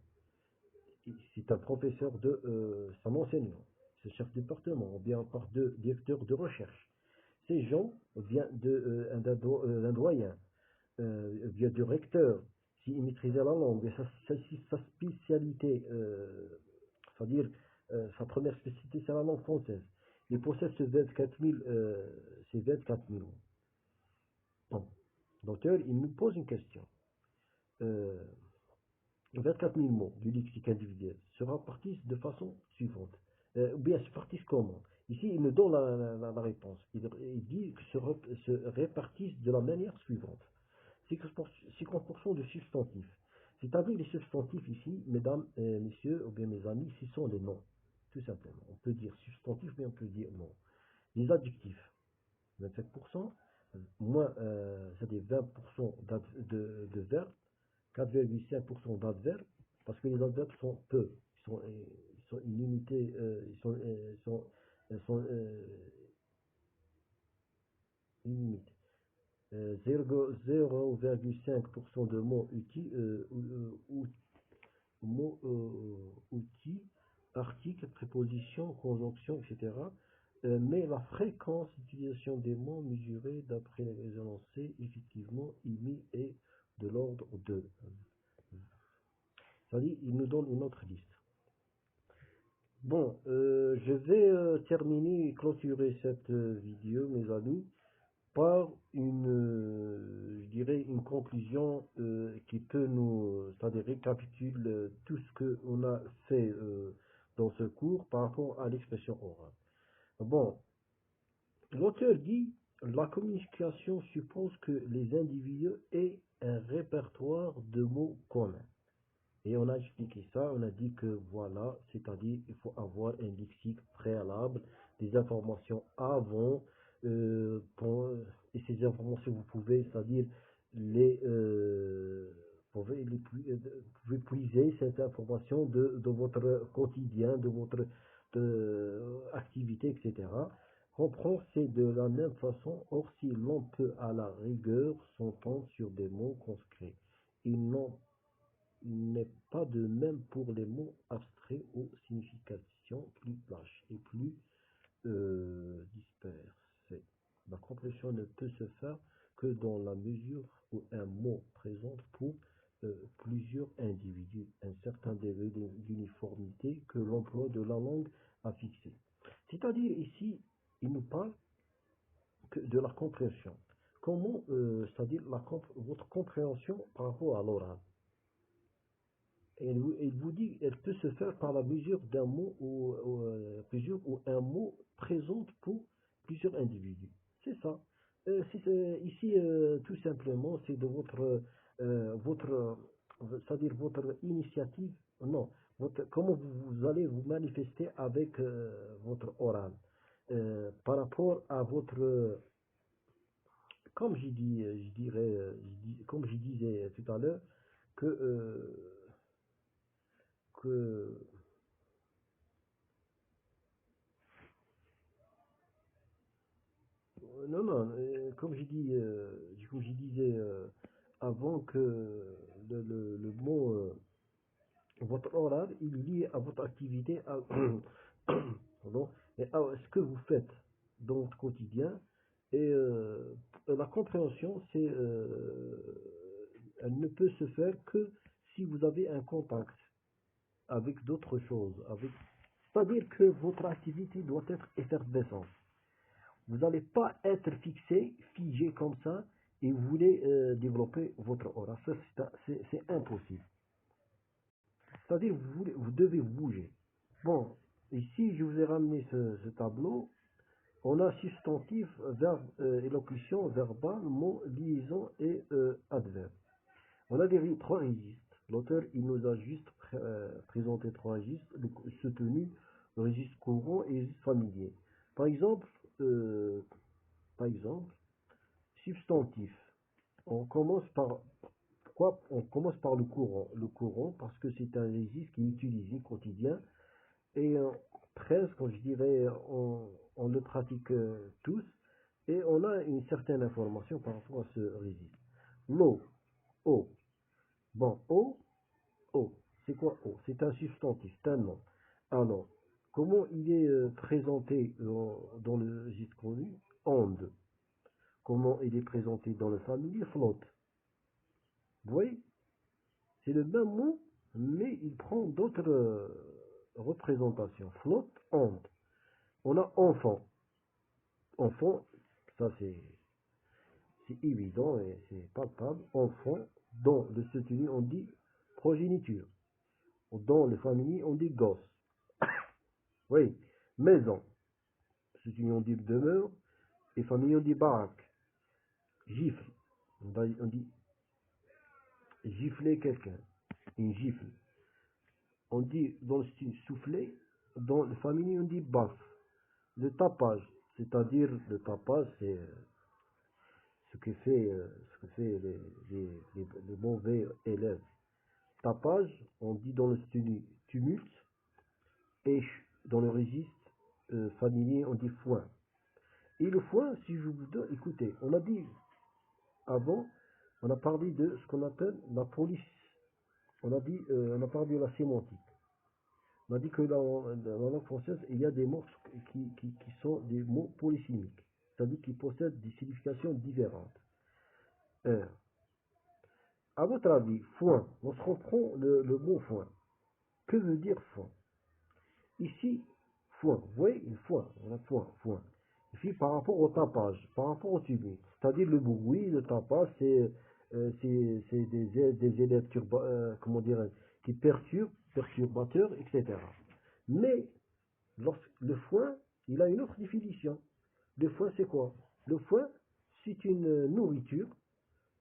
c'est un professeur c'est un enseignant, c'est chef de département, ou bien on parle de directeur de recherche. Ces gens viennent d'un doyen, vient du recteur, s'il maîtrisait la langue, sa spécialité, c'est-à-dire sa première spécialité, c'est la langue française. Il possède ces 24 000 mots. Bon. L'auteur, il nous pose une question. Euh, 24 000 mots du lexique individuel se répartissent de façon suivante. Ou bien se répartissent comment? Ici, il nous donne la réponse. Il dit que se répartissent de la manière suivante. 50% de substantifs. C'est-à-dire les substantifs ici, mesdames, messieurs, ou bien mes amis, ce sont les noms. Tout simplement. On peut dire substantif, mais on peut dire nom. Les adjectifs, 27%, moins, c'est-à-dire 20% de verbes, 4,5% d'adverbes, parce que les adverbes sont peu, ils sont illimités, ils sont illimités. 0,5% de mots outils, articles, prépositions, conjonctions, etc. Mais la fréquence d'utilisation des mots mesurée d'après les énoncés effectivement émis est de l'ordre de. C'est-à-dire, il nous donne une autre liste. Bon, je vais terminer et clôturer cette vidéo, mes amis, par je dirais, une conclusion qui peut c'est-à-dire récapitule tout ce qu'on a fait dans ce cours par rapport à l'expression orale. Bon, l'auteur dit, la communication suppose que les individus aient un répertoire de mots communs. Et on a expliqué ça, on a dit que voilà, c'est-à-dire il faut avoir un lexique préalable, des informations avant, et ces informations vous pouvez, c'est-à-dire vous pouvez puiser cette information de votre quotidien, de votre activité, etc. Comprendre, c'est de la même façon, or si l'on peut à la rigueur s'entendre sur des mots conscrits. Ils n'ont n'est pas de même pour les mots abstraits aux significations plus lâches et plus dispersées. La compréhension ne peut se faire que dans la mesure où un mot présente pour plusieurs individus un certain degré d'uniformité que l'emploi de la langue a fixé. C'est-à-dire ici, il nous parle que de la compréhension. Comment, c'est-à-dire votre compréhension par rapport à l'oral. Et il vous dit qu'elle peut se faire par la mesure d'un mot ou un mot présente pour plusieurs individus. C'est ça. Ici, tout simplement, c'est de c'est-à-dire votre initiative, non, comment vous allez vous manifester avec votre oral par rapport à votre, comme j'ai dit, comme je disais tout à l'heure, que non, non, comme je disais avant que le mot votre oral, il est lié à votre activité, pardon, et à ce que vous faites dans votre quotidien. Et la compréhension, elle ne peut se faire que si vous avez un contact avec d'autres choses, c'est-à-dire que votre activité doit être effervescente. Vous n'allez pas être fixé, figé comme ça, et vous voulez développer votre aura. Ça, c'est impossible. C'est-à-dire vous devez bouger. Bon, ici, je vous ai ramené ce tableau. On a substantif, verbe, élocution, verbal, mot, liaison et adverbe. On a trois registres. L'auteur, il nous a juste présenté trois registres, soutenu, le registre courant et le registre familier. Par exemple, euh, par exemple, substantif. On commence par pourquoi on commence par le courant? Le courant, parce que c'est un registre qui est utilisé quotidien et presque, je dirais, on le pratique tous et on a une certaine information par rapport à ce registre. L'eau, eau. Bon, eau. C'est quoi eau? C'est un substantif, c'est un nom. Alors, comment il est présenté dans le registre connu? Onde. Comment il est présenté dans le familier? Flotte. Vous voyez? C'est le même mot, mais il prend d'autres représentations. Flotte, onde. On a enfant. Enfant, ça c'est évident et c'est palpable. Enfant, dans le soutenu, on dit progéniture. Dans le familier, on dit gosse. Oui, maison. Soutenu, on dit demeure. Et famille, on dit baraque. Gifle. On dit gifler quelqu'un. Une gifle. On dit dans le style souffler. Dans le familier, on dit baffe. Le tapage. C'est-à-dire, le tapage, c'est ce que fait les mauvais élèves. Tapage, on dit dans le style tumulte. Et dans le registre familier, on dit foin. Et le foin, si je vous donne, écoutez, on a dit avant, on a parlé de ce qu'on appelle la police. On a parlé de la sémantique. On a dit que dans la langue française, il y a des mots qui sont des mots polysémiques, c'est-à-dire qui possèdent des significations différentes. À votre avis, foin, on se reprend le mot foin. Que veut dire foin? Ici, foin, vous voyez, une foin, on a foin. Et puis par rapport au tapage, par rapport au tumulte, c'est-à-dire le bruit, le tapage, c'est des élèves comment dire, qui perturbateurs, etc. Mais le foin, il a une autre définition. Le foin, c'est quoi? Le foin, c'est une nourriture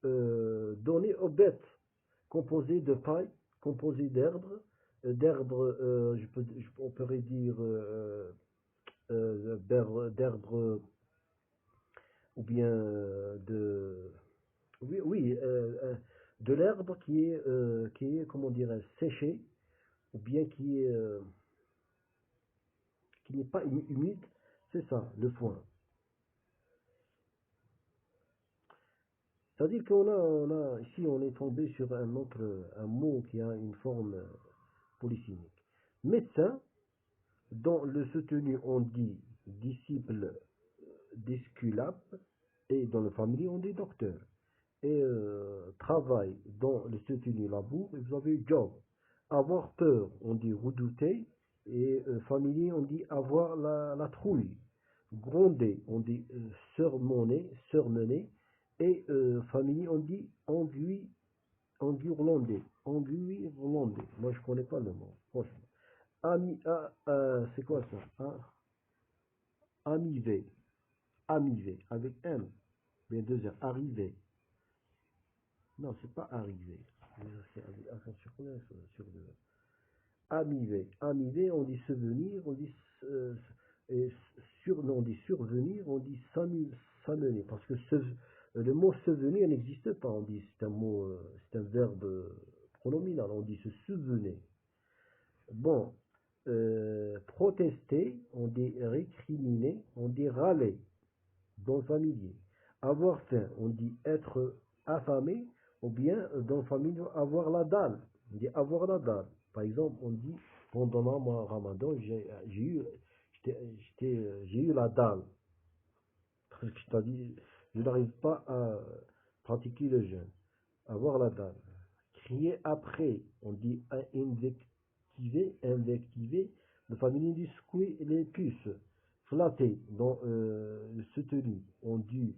donnée aux bêtes, composée de paille, composée d'herbe, on pourrait dire d'herbe ou bien oui, de l'herbe qui est comment dirais séchée ou bien qui n'est pas humide, c'est ça, le foin. C'est-à-dire ici on est tombé sur un mot qui a une forme polysémique. Médecin, dans le soutenu on dit disciple d'Esculape et dans le familier on dit docteur. Et travail dans le soutenu labour et vous avez job. Avoir peur on dit redouter et familier on dit avoir la trouille. Gronder on dit surmener et familier on dit enguirlander. Moi je connais pas le mot, franchement. C'est quoi ça? Amivé. Amivé, avec M. Bien deux R. Arrivé. Non, c'est pas arrivé. C'est attention, sur le amivé. Amivé, on dit souvenir, on dit non, on dit survenir, on dit s'amener. Parce que le mot souvenir n'existe pas. On dit c'est un mot, c'est un verbe pronominal. On dit se souvenir. Bon, protester, on dit récriminer, on dit râler dans le familier. Avoir faim, on dit être affamé, ou bien dans la famille, avoir la dalle. On dit avoir la dalle. Par exemple, on dit pendant le mois Ramadan, j'ai eu la dalle. C'est-à-dire, je n'arrive pas à pratiquer le jeûne. Avoir la dalle. Crier après, on dit invectiver, la famille dit secouer les puces. Flatter, dans le soutenu, on dit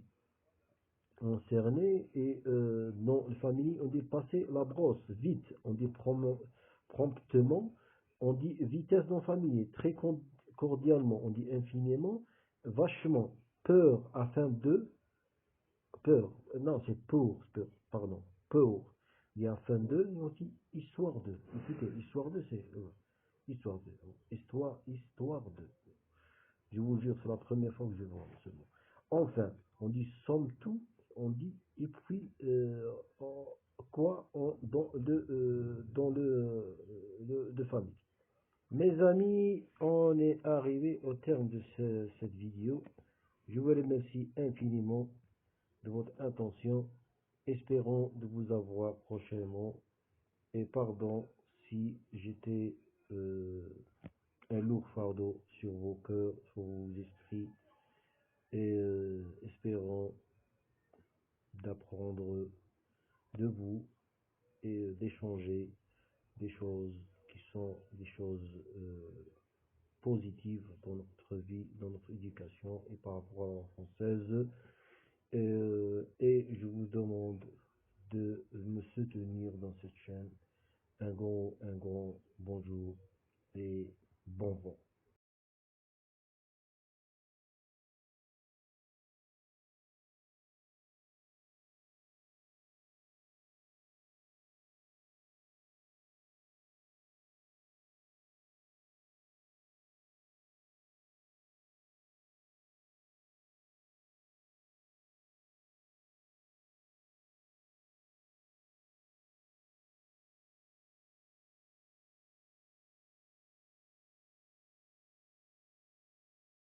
cerner, et dans la famille, on dit passer la brosse, vite, on dit promptement, on dit vitesse dans la famille, très cordialement, on dit infiniment, vachement, peur afin de, peur, non, c'est peur, pardon, peur, il y a afin de, et on dit histoire de, écoutez, histoire de, c'est, histoire de, histoire de, je vous jure, c'est la première fois que je vois ce mot. Enfin, on dit somme tout, on dit et puis dans de famille. Mes amis, on est arrivé au terme de cette vidéo. Je vous remercie infiniment de votre attention. Espérons de vous avoir prochainement. Et pardon si j'étais un lourd fardeau sur vos cœurs, sur vos esprits. Et espérons d'apprendre de vous et d'échanger des choses qui sont des choses positives dans notre vie, dans notre éducation et par rapport à la langue française. Et je vous demande de me soutenir dans cette chaîne. Un grand bonjour et bon vent.